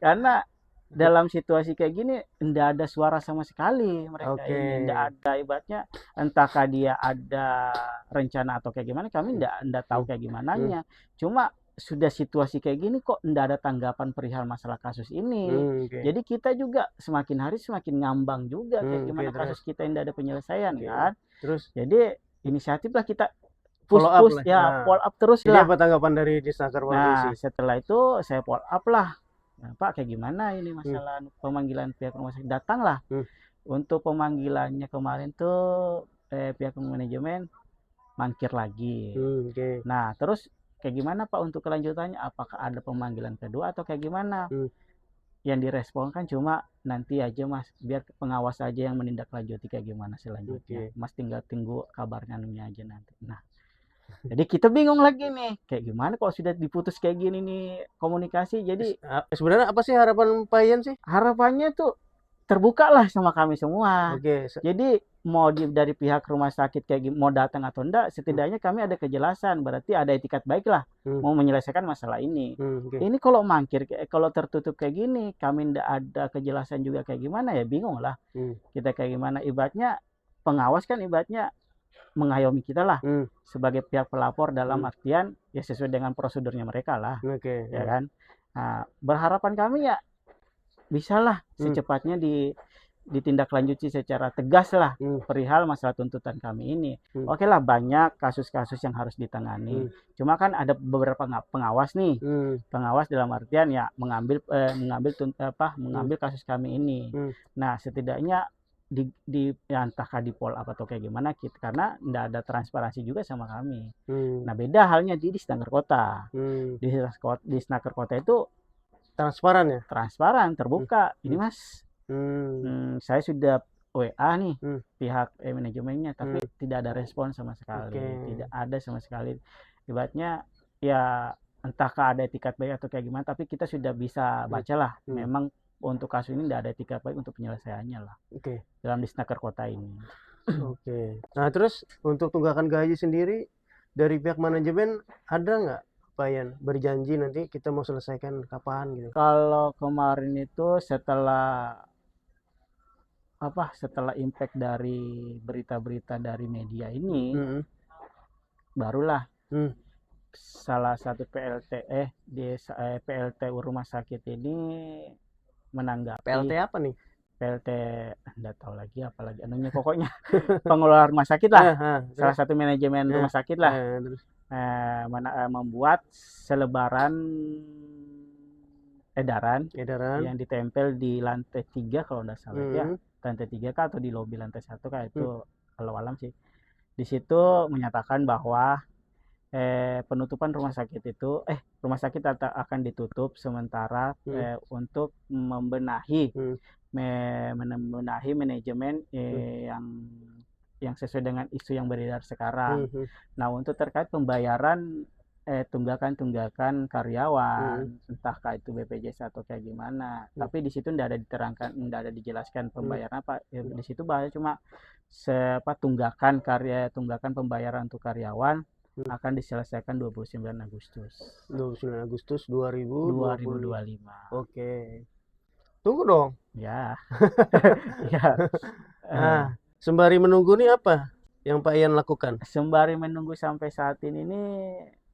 karena dalam situasi kayak gini enggak ada suara sama sekali mereka ini, enggak ada ibaratnya, entahkah dia ada rencana atau kayak gimana, kami enggak tahu kayak gimananya. Cuma sudah situasi kayak gini kok enggak ada tanggapan perihal masalah kasus ini. Jadi kita juga semakin hari semakin ngambang juga kayak gimana kasus kita enggak ada penyelesaian kan. Terus jadi inisiatif lah kita follow up terus lah. Apa tanggapan dari Disnaker provinsi? Nah, setelah itu saya follow up lah. Nah, Pak, kayak gimana ini masalah pemanggilan pihak rumah sakit? Datanglah. Untuk pemanggilannya kemarin tuh pihak manajemen mangkir lagi. Nah, terus kayak gimana Pak untuk kelanjutannya? Apakah ada pemanggilan kedua atau kayak gimana? Yang direspon kan cuma nanti aja Mas, biar pengawas aja yang menindaklanjuti kayak gimana selanjutnya. Mas tinggal tunggu kabarnya aja nanti. Nah, jadi kita bingung lagi nih, kayak gimana kalau sudah diputus kayak gini nih komunikasi. Jadi sebenarnya apa sih harapan Pak Ian sih? harapannya tuh terbuka lah sama kami semua. Oke. Jadi mau dari pihak rumah sakit kayak mau datang atau enggak, setidaknya kami ada kejelasan, berarti ada etikat baik lah mau menyelesaikan masalah ini. Ini kalau mangkir, kalau tertutup kayak gini, kami enggak ada kejelasan juga kayak gimana, ya bingung lah. Kita kayak gimana, ibaratnya pengawas kan ibaratnya mengayomi kita lah sebagai pihak pelapor dalam artian ya sesuai dengan prosedurnya mereka lah. Ya kan. Nah, berharapan kami ya bisalah secepatnya ditindaklanjuti secara tegas lah perihal masalah tuntutan kami ini. Oke lah, banyak kasus-kasus yang harus ditangani. Cuma kan ada beberapa pengawas nih. Pengawas dalam artian ya mengambil kasus kami ini. Nah, setidaknya entahkah di pol apa atau kayak gimana kita, karena tidak ada transparansi juga sama kami. Nah, beda halnya di Disnaker Kota. Di Disnaker Kota itu transparan ya? Transparan, terbuka. Ini Mas, saya sudah WA nih pihak manajemennya, tapi tidak ada respon sama sekali. Tidak ada sama sekali. Ibaratnya ya entahkah ada etikat baik atau kayak gimana, tapi kita sudah bisa bacalah. Memang untuk kasus ini tidak ada etikat baik untuk penyelesaiannya lah. Dalam Disnaker Kota ini. Nah, terus untuk tunggakan gaji sendiri dari pihak manajemen ada nggak Pak Ian berjanji nanti kita mau selesaikan kapan gitu? Kalau kemarin itu setelah impact dari berita-berita dari media ini, barulah salah satu PLTU rumah sakit ini menanggapi. PLT apa nih? PLT enggak tahu lagi apalagi anunya, pokoknya pengelola rumah sakit lah. Salah satu manajemen rumah sakit lah. Membuat selebaran edaran yang ditempel di lantai 3 kalau enggak salah ya. Lantai 3 kah atau di lobi lantai 1 kah, itu kalau alam sih. Di situ menyatakan bahwa penutupan rumah sakit itu rumah sakit akan ditutup sementara untuk membenahi manajemen yang sesuai dengan isu yang beredar sekarang. Nah, untuk terkait pembayaran tunggakan karyawan, entahkah itu BPJS atau kayak gimana, tapi di situ tidak ada diterangkan, tidak ada dijelaskan pembayaran apa. Di situ bahasa cuma tunggakan pembayaran untuk karyawan akan diselesaikan 29 Agustus. 29 Agustus 2025. Oke. Tunggu dong. Ya. Ya. Nah, sembari menunggu nih apa yang Pak Ian lakukan? Sembari menunggu sampai saat ini nih,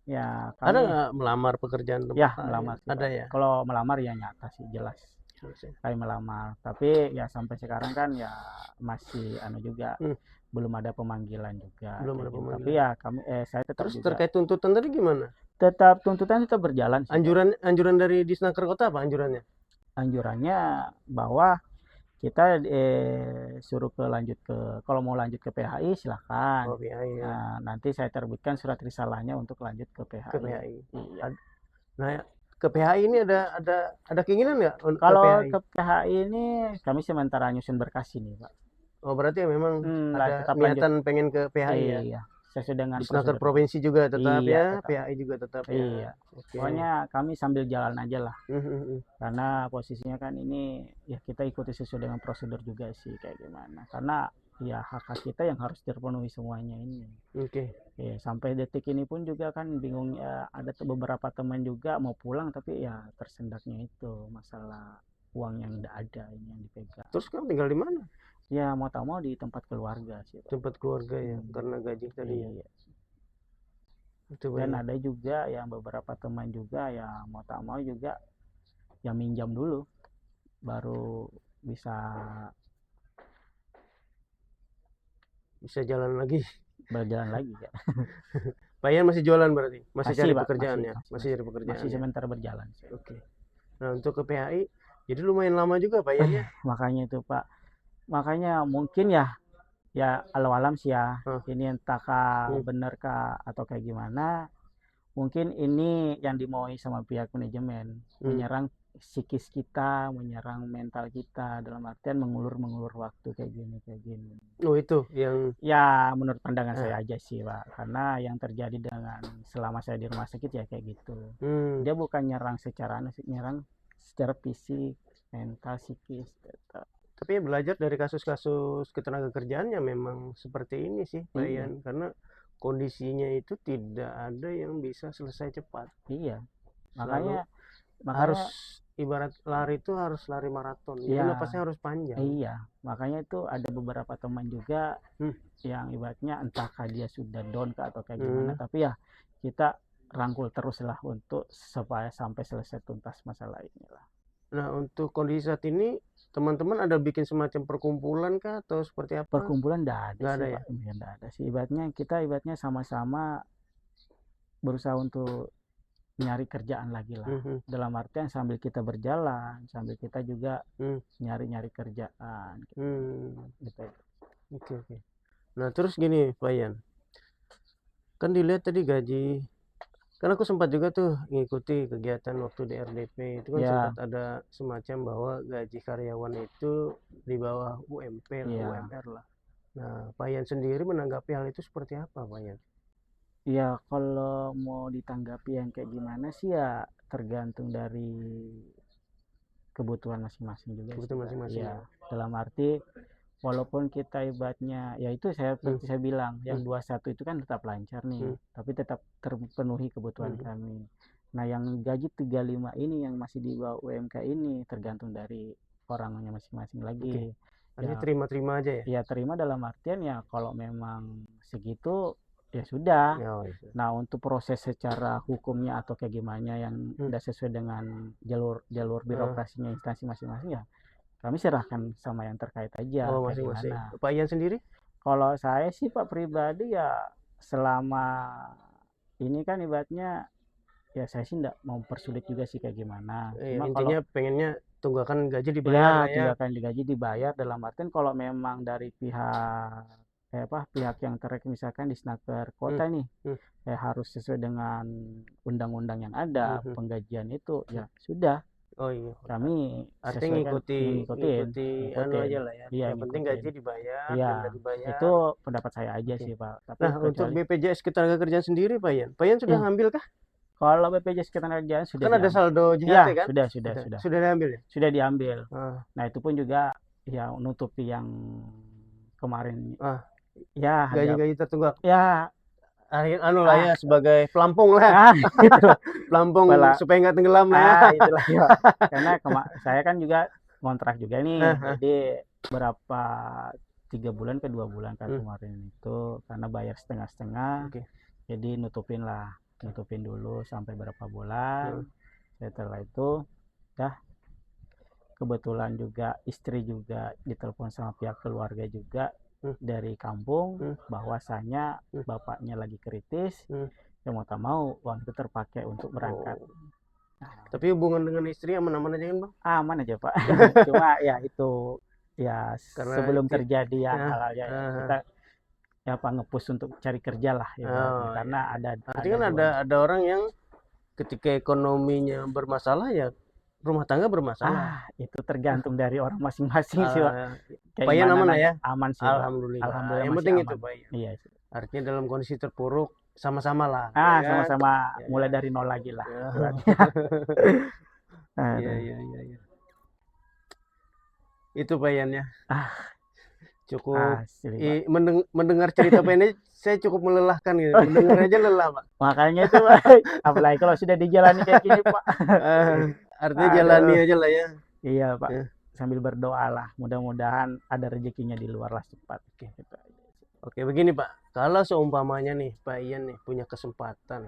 ya kami ada nggak melamar pekerjaan tempat? Ya, melamar. Ada ya? Kalau melamar ya nyata sih, jelas. Kami melamar. Tapi ya sampai sekarang kan ya masih juga belum ada pemanggilan juga. Belum ada pemanggilan. Tapi ya saya tetap. Terus juga terkait tuntutan tadi gimana? Tuntutan tetap berjalan sih. Anjuran dari Disnaker Kota apa anjurannya? Anjurannya bahwa kita suruh kalau mau lanjut ke PHI silahkan. PHI, ya. Nah, nanti saya terbitkan surat risalahnya untuk lanjut ke PHI. Iya. Nah, ke PHI ini ada keinginan nggak? Kalau ke PHI ini kami sementara nyusun berkas ini, Pak. Oh, berarti memang ada niatan pengen ke PHI ya? Iya. Sesuai dengan Disnaker provinsi juga tetap ya, PHI juga tetap ya. Pokoknya kami sambil jalan aja lah. Karena posisinya kan ini ya kita ikuti sesuai dengan prosedur juga sih kayak gimana. Karena ya hak kita yang harus terpenuhi semuanya ini. Ya, sampai detik ini pun juga kan bingung ya, ada beberapa teman juga mau pulang tapi ya tersendaknya itu masalah uang yang tidak ada ini yang dipegang. Terus kan tinggal di mana? Ya mau tak mau di tempat keluarga sih. Tempat keluarga ya, karena gaji tadi. Iya. Dan ada juga yang beberapa teman juga yang mau tak mau juga yang minjam dulu baru bisa jalan lagi. Berjalan lagi ya. Pak Ian masih jualan berarti? Masih cari pekerjaan ya? Masih cari pekerjaan. Masih sementara berjalan. Nah, untuk ke PHI jadi lumayan lama juga Pak Ian ya? Makanya itu Pak. Makanya mungkin ya alam sih ya. Ini entahkah benarkah atau kayak gimana. mungkin ini yang dimaui sama pihak manajemen, menyerang psikis kita, menyerang mental kita, dalam artian mengulur waktu kayak gini. Oh itu yang Ya menurut pandangan saya aja sih Pak, karena yang terjadi selama saya di rumah sakit ya kayak gitu. Dia bukan nyerang nyerang secara fisik, mental, psikis gitu. Tapi belajar dari kasus-kasus ketenagakerjaan ya memang seperti ini sih Pak Ian, karena kondisinya itu tidak ada yang bisa selesai cepat. Iya, Makanya harus ibarat lari itu harus lari maraton, jadi napasnya harus panjang. Iya, makanya itu ada beberapa teman juga yang ibaratnya entahkah dia sudah down kah atau kayak gimana, tapi ya kita rangkul terus lah untuk supaya sampai selesai tuntas masalah ini lah. Nah untuk kondisi saat ini teman-teman ada bikin semacam perkumpulan kah atau seperti apa? Perkumpulan nggak ada Nggak sih ada ya? Pak. Ya, nggak ada sih. Ibaratnya sama-sama berusaha untuk nyari kerjaan lagi lah. Dalam artian sambil kita berjalan, sambil kita juga nyari-nyari kerjaan. Gitu. Oke. Nah terus gini Pak Ian, kan dilihat tadi gaji, kan aku sempat juga tuh ngikuti kegiatan waktu di RDP itu kan sempat ada semacam bahwa gaji karyawan itu di bawah UMP UMR lah. Nah Pak Ian sendiri menanggapi hal itu seperti apa Pak Ian? Ya kalau mau ditanggapi yang kayak gimana sih ya tergantung dari kebutuhan masing-masing juga. Kebutuhan masing-masing. Ya, dalam arti walaupun kita ibaratnya ya itu seperti saya bilang yang 21 itu kan tetap lancar nih, tapi tetap terpenuhi kebutuhan kami. Nah yang gaji 35 ini yang masih di bawah UMK ini tergantung dari orangnya masing-masing lagi. Artinya terima-terima aja ya? Ya terima dalam artian ya kalau memang segitu ya sudah. Nah untuk proses secara hukumnya atau kayak gimana yang udah sesuai dengan jalur birokrasinya instansi masing-masing ya kami serahkan sama yang terkait aja. Oh masing-masing. Pak Ian sendiri? Kalau saya sih Pak pribadi ya selama ini kan ibaratnya ya saya sih enggak mau persulit juga sih kayak gimana. Cuma intinya pengennya tunggakan gaji dibayar ya. Tunggakan gaji dibayar dalam artian kalau memang dari pihak yang terkait misalkan di Snaker kota nih harus sesuai dengan undang-undang yang ada penggajian itu ya sudah. Kami artinya ngikuti anu aja lah ya. Iya, yang penting gaji dibayar, denda dibayar. Itu pendapat saya aja sih Pak. Tapi nah untuk BPJS Ketenagakerjaan sendiri Pak Ian sudah ngambil kah? Kalau BPJS Ketenagakerjaan sudah kan ada saldo JHT kan? Sudah diambil ya? Sudah diambil. Nah itu pun juga ya nutupi yang kemarin ya gaji tertunggak ya anu lah ya sebagai pelampung lah gitu. Pelampung supaya nggak tenggelam lah ya itulah ya. Karena saya kan juga kontrak juga nih jadi berapa 3 bulan ke 2 bulan kan kemarin itu karena bayar setengah-setengah jadi nutupin dulu sampai berapa bulan setelah itu kebetulan juga istri juga ditelepon sama pihak keluarga juga dari kampung bahwasanya bapaknya lagi kritis yang mau tak mau uang itu terpakai untuk berangkat. Tapi hubungan dengan istri aman-aman aja kan Bang? Aman aja Pak. Cuma ya itu ya karena sebelum terjadi hal-hal ya kita ya ngepush untuk cari kerja lah ya, karena ada orang yang ketika ekonominya bermasalah ya rumah tangga bermasalah. Itu tergantung dari orang masing-masing sih Pak. Pak Ian aman lah ya? Aman sih Alhamdulillah. Yang penting itu Pak Ian. Iya. Artinya dalam kondisi terpuruk sama-sama lah. Sama-sama mulai dari nol lagi lah. Iya. Itu Pak Ian ya. Cukup mendengar cerita Pak Ian saya cukup melelahkan gitu. Mendengar aja lelah Pak. Makanya itu Pak. Apalagi kalau sudah dijalani kayak gini Pak. Artinya jalani aja lah ya. Iya Pak. Sambil berdoa lah. Mudah-mudahan ada rezekinya di luar lah cepat. Oke begini Pak. Kalau seumpamanya nih Pak Ian nih punya kesempatan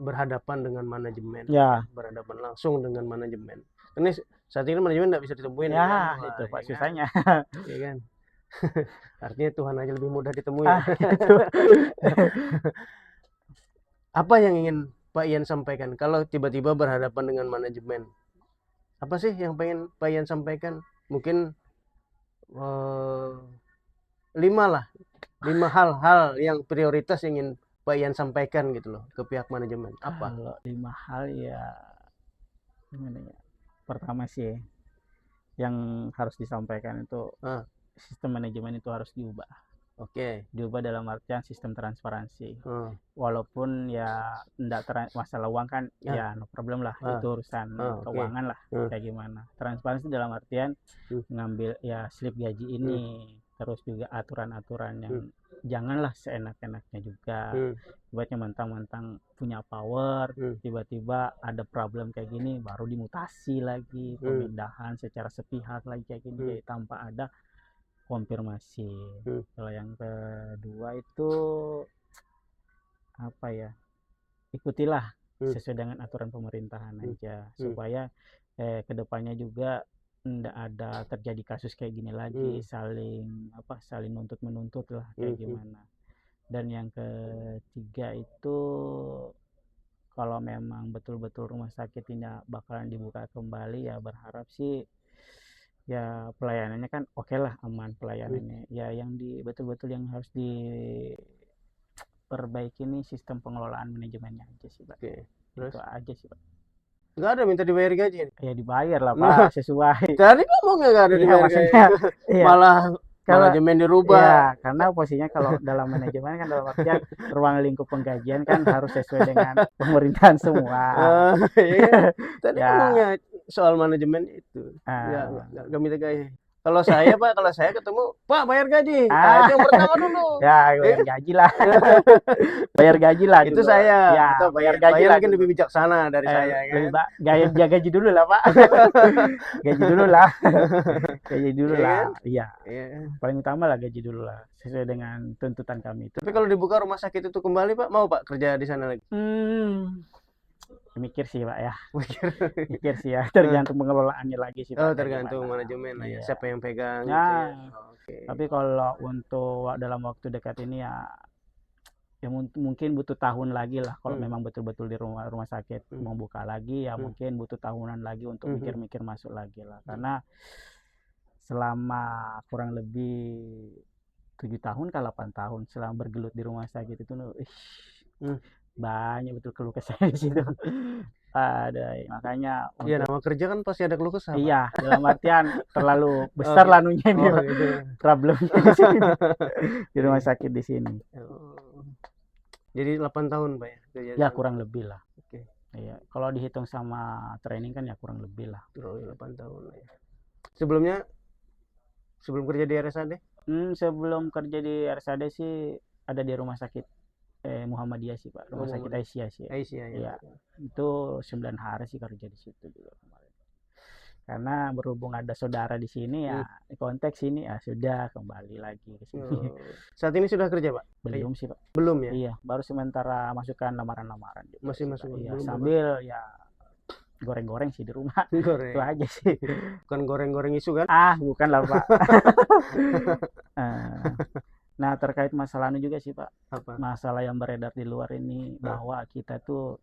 berhadapan dengan manajemen, berhadapan langsung dengan manajemen. Ini saat ini manajemen nggak bisa ditemuin. Ya itu Pak susahnya. Iya kan. Artinya Tuhan aja lebih mudah ditemui. Apa yang ingin Pak Ian sampaikan kalau tiba-tiba berhadapan dengan manajemen? Apa sih yang pengen Pak Ian sampaikan? Mungkin 5 hal-hal yang prioritas ingin Pak Ian sampaikan gitu loh ke pihak manajemen? Apa? Kalau 5 hal ya gimana ya? Pertama sih yang harus disampaikan itu sistem manajemen itu harus diubah. Diubah dalam artian sistem transparansi. Walaupun ya enggak masalah uang kan ya no problem lah, itu urusan keuangan lah kayak gimana. Transparansi dalam artian ngambil ya slip gaji ini, terus juga aturan-aturan yang janganlah seenak-enaknya juga. Buatnya mentang-mentang punya power, tiba-tiba ada problem kayak gini baru dimutasi lagi, pemindahan secara sepihak lagi kayak gini, kayak tanpa ada konfirmasi. Kalau yang kedua itu apa ya, ikutilah sesuai dengan aturan pemerintahan aja, supaya kedepannya juga nggak ada terjadi kasus kayak gini lagi, saling nuntut menuntut lah kayak gimana. Dan yang ketiga itu kalau memang betul-betul rumah sakit ini bakalan dibuka kembali, ya berharap sih ya pelayanannya kan oke lah, aman pelayanannya. Ya yang betul-betul yang harus diperbaiki ini sistem pengelolaan manajemennya aja sih Pak. Terus? Itu aja sih Pak. Nggak ada minta dibayar gaji? Ya dibayar lah Pak, sesuai. Tadi ngomongnya nggak ada dibayar gaji. Malah manajemen dirubah. Ya, karena posisinya kalau dalam manajemen kan dalam artian ruang lingkup penggajian kan harus sesuai dengan pemerintahan semua. Iya. Tadi ngomongnya soal manajemen itu. Nggak minta gaji. Kalau saya Pak, kalau saya ketemu, Pak bayar gaji. Nah, itu yang pertama dulu. Ya, bayar gaji lah. Bayar gaji lah. Itu dulu. Saya. Ya, bayar gaji lah. Mungkin lebih bijaksana dari saya kan. Gaji dulu lah Pak. Gaji dulu lah. Gaji dulu lah. Iya. Paling utama lah gaji dulu lah. Sesuai dengan tuntutan kami itu. Tapi kalau dibuka rumah sakit itu kembali Pak, mau Pak kerja di sana lagi? Mikir sih Pak ya. Mikir sih ya, tergantung pengelolaannya lagi sih Pak. Tergantung manajemen lah ya, siapa yang pegang gitu ya. Tapi kalau untuk dalam waktu dekat ini ya mungkin butuh tahun lagi lah kalau memang betul-betul di rumah sakit mau buka lagi, ya mungkin butuh tahunan lagi untuk mikir-mikir masuk lagi lah. Karena selama kurang lebih 7 tahun ke 8 tahun selama bergelut di rumah sakit itu banyak betul keluh kesah di situ. Ada, makanya iya, nama kerja kan pasti ada keluh kesah. Iya, dalam artian terlalu besar lanunya ini problemnya di sini, di rumah sakit di sini. Jadi 8 tahun Pak ya? Ya kurang lebih lah. Iya, kalau dihitung sama training kan ya kurang lebih lah. 8 tahun ya. Sebelum kerja di RSAD? Sebelum kerja di RSAD sih ada di rumah sakit Muhammadiyah sih Pak, rumah sakit Aisyah sih. Aisyah ya. Itu 9 hari sih kerja di situ juga kemarin. Karena berhubung ada saudara di sini ya, di konteks ini ya sudah kembali lagi ke sini. Saat ini sudah kerja Pak? Belum sih Pak. Belum ya? Iya, baru sementara masukkan lamaran-lamaran. Masih masuk. Iya, sambil ya goreng-goreng sih di rumah. Goreng. Itu aja sih. Bukan goreng-goreng isu kan? Bukan lah Pak. Nah, terkait masalah ini juga sih Pak. Apa? Masalah yang beredar di luar ini bahwa kita tuh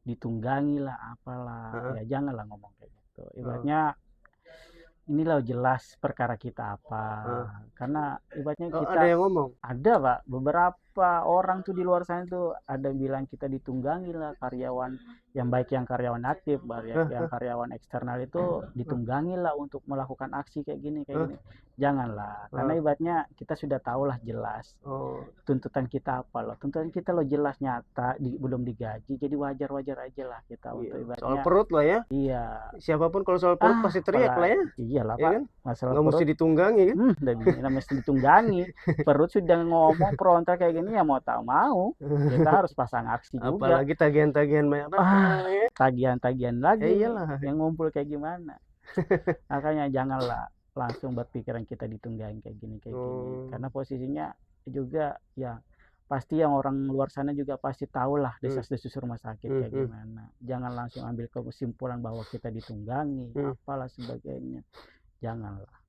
ditunggangi lah apalah. Ya janganlah ngomong kayak gitu. Ibaratnya inilah jelas perkara kita apa. Karena ibaratnya kita ada yang ngomong? Ada Pak, beberapa orang tuh di luar sana tuh ada bilang kita ditunggangi lah, karyawan yang baik yang karyawan aktif, yang karyawan eksternal itu ditunggangi lah untuk melakukan aksi kayak gini. Janganlah, karena ibaratnya kita sudah tahu lah jelas tuntutan kita apa loh. Tuntutan kita loh jelas nyata, belum digaji, jadi wajar-wajar aja lah kita untuk ibaratnya. Soal perut lah ya. Iya. Siapapun kalau soal perut pasti teriak lah ya. Iyalah Pak. Kan? Masalah nggak perut mesti ditunggangi kan? Nggak mesti ditunggangi. Perut sudah ngomong frontal kayak gini ya mau tahu mau. Kita harus pasang aksi juga. Apalagi tagihan-tagihan banyak ya. Tagihan-tagihan lagi. Iyalah. Yang ngumpul kayak gimana. Makanya janganlah langsung berpikiran kita ditunggangi kayak gini. Karena posisinya juga ya pasti yang orang luar sana juga pasti tahu lah desas-desus rumah sakit kayak gimana. Jangan langsung ambil kesimpulan bahwa kita ditunggangi apalah sebagainya. Janganlah.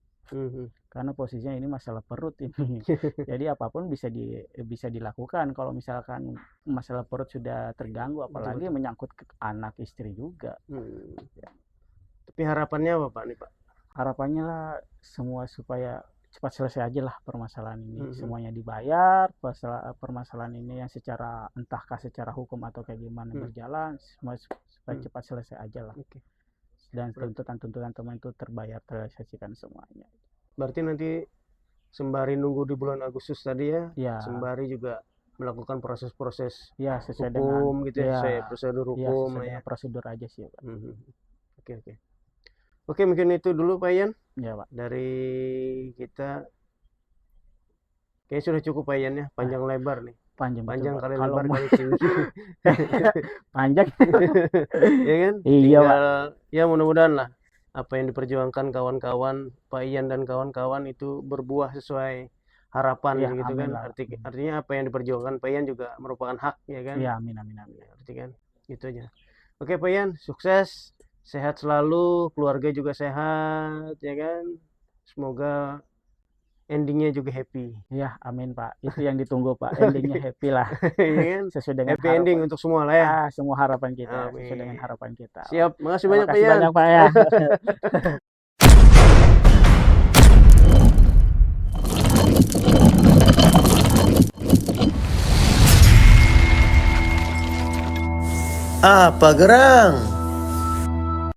Karena posisinya ini masalah perut ini. Jadi apapun bisa dilakukan kalau misalkan masalah perut sudah terganggu, apalagi menyangkut ke anak istri juga. Tapi harapannya apa Pak nih Pak? Harapannya lah semua supaya cepat selesai aja lah permasalahan ini. Mhm. Semuanya dibayar, permasalahan ini yang entahkah secara hukum atau kayak gimana berjalan, semua supaya cepat selesai aja lah. Oke. Dan tuntutan-tuntutan teman itu terrealisasikan semuanya. Berarti nanti sembari nunggu di bulan Agustus tadi ya, Ya, sembari juga melakukan proses-proses ya sesuai dengan hukum gitu ya, sesuai prosedur ya hukum sesuai lah ya. dengan prosedur aja sih, Pak. Mhm. Oke. Oke, mungkin itu dulu Pak Ian Ya, Pak. dari kita. Kayaknya sudah cukup Pak Ian ya, panjang lebar nih. Panjang betul, Panjang Pak. kali Kalau lebar mau kali tinggi. panjang, Ya kan? iya, Pak. Tinggal ya mudah-mudahan lah apa yang diperjuangkan kawan-kawan Pak Ian dan kawan-kawan itu berbuah sesuai harapan Iya, gitu amin kan. lah, Pak. Artinya apa yang diperjuangkan Pak Ian juga merupakan hak ya kan. Iya, amin. Berarti kan gitu aja. Oke Pak Ian, sukses, sehat selalu, keluarga juga sehat ya kan. Semoga endingnya juga happy. Iya, amin, Pak. Itu yang ditunggu, Pak. Endingnya happy lah. Ya kan? Sesuai dengan Happy ending untuk semua lah ya. semua harapan kita, sesuai dengan Amin. harapan kita. Siap, makasih Terima banyak Pak kasih Ian. banyak, Pak ya. Apa gerang?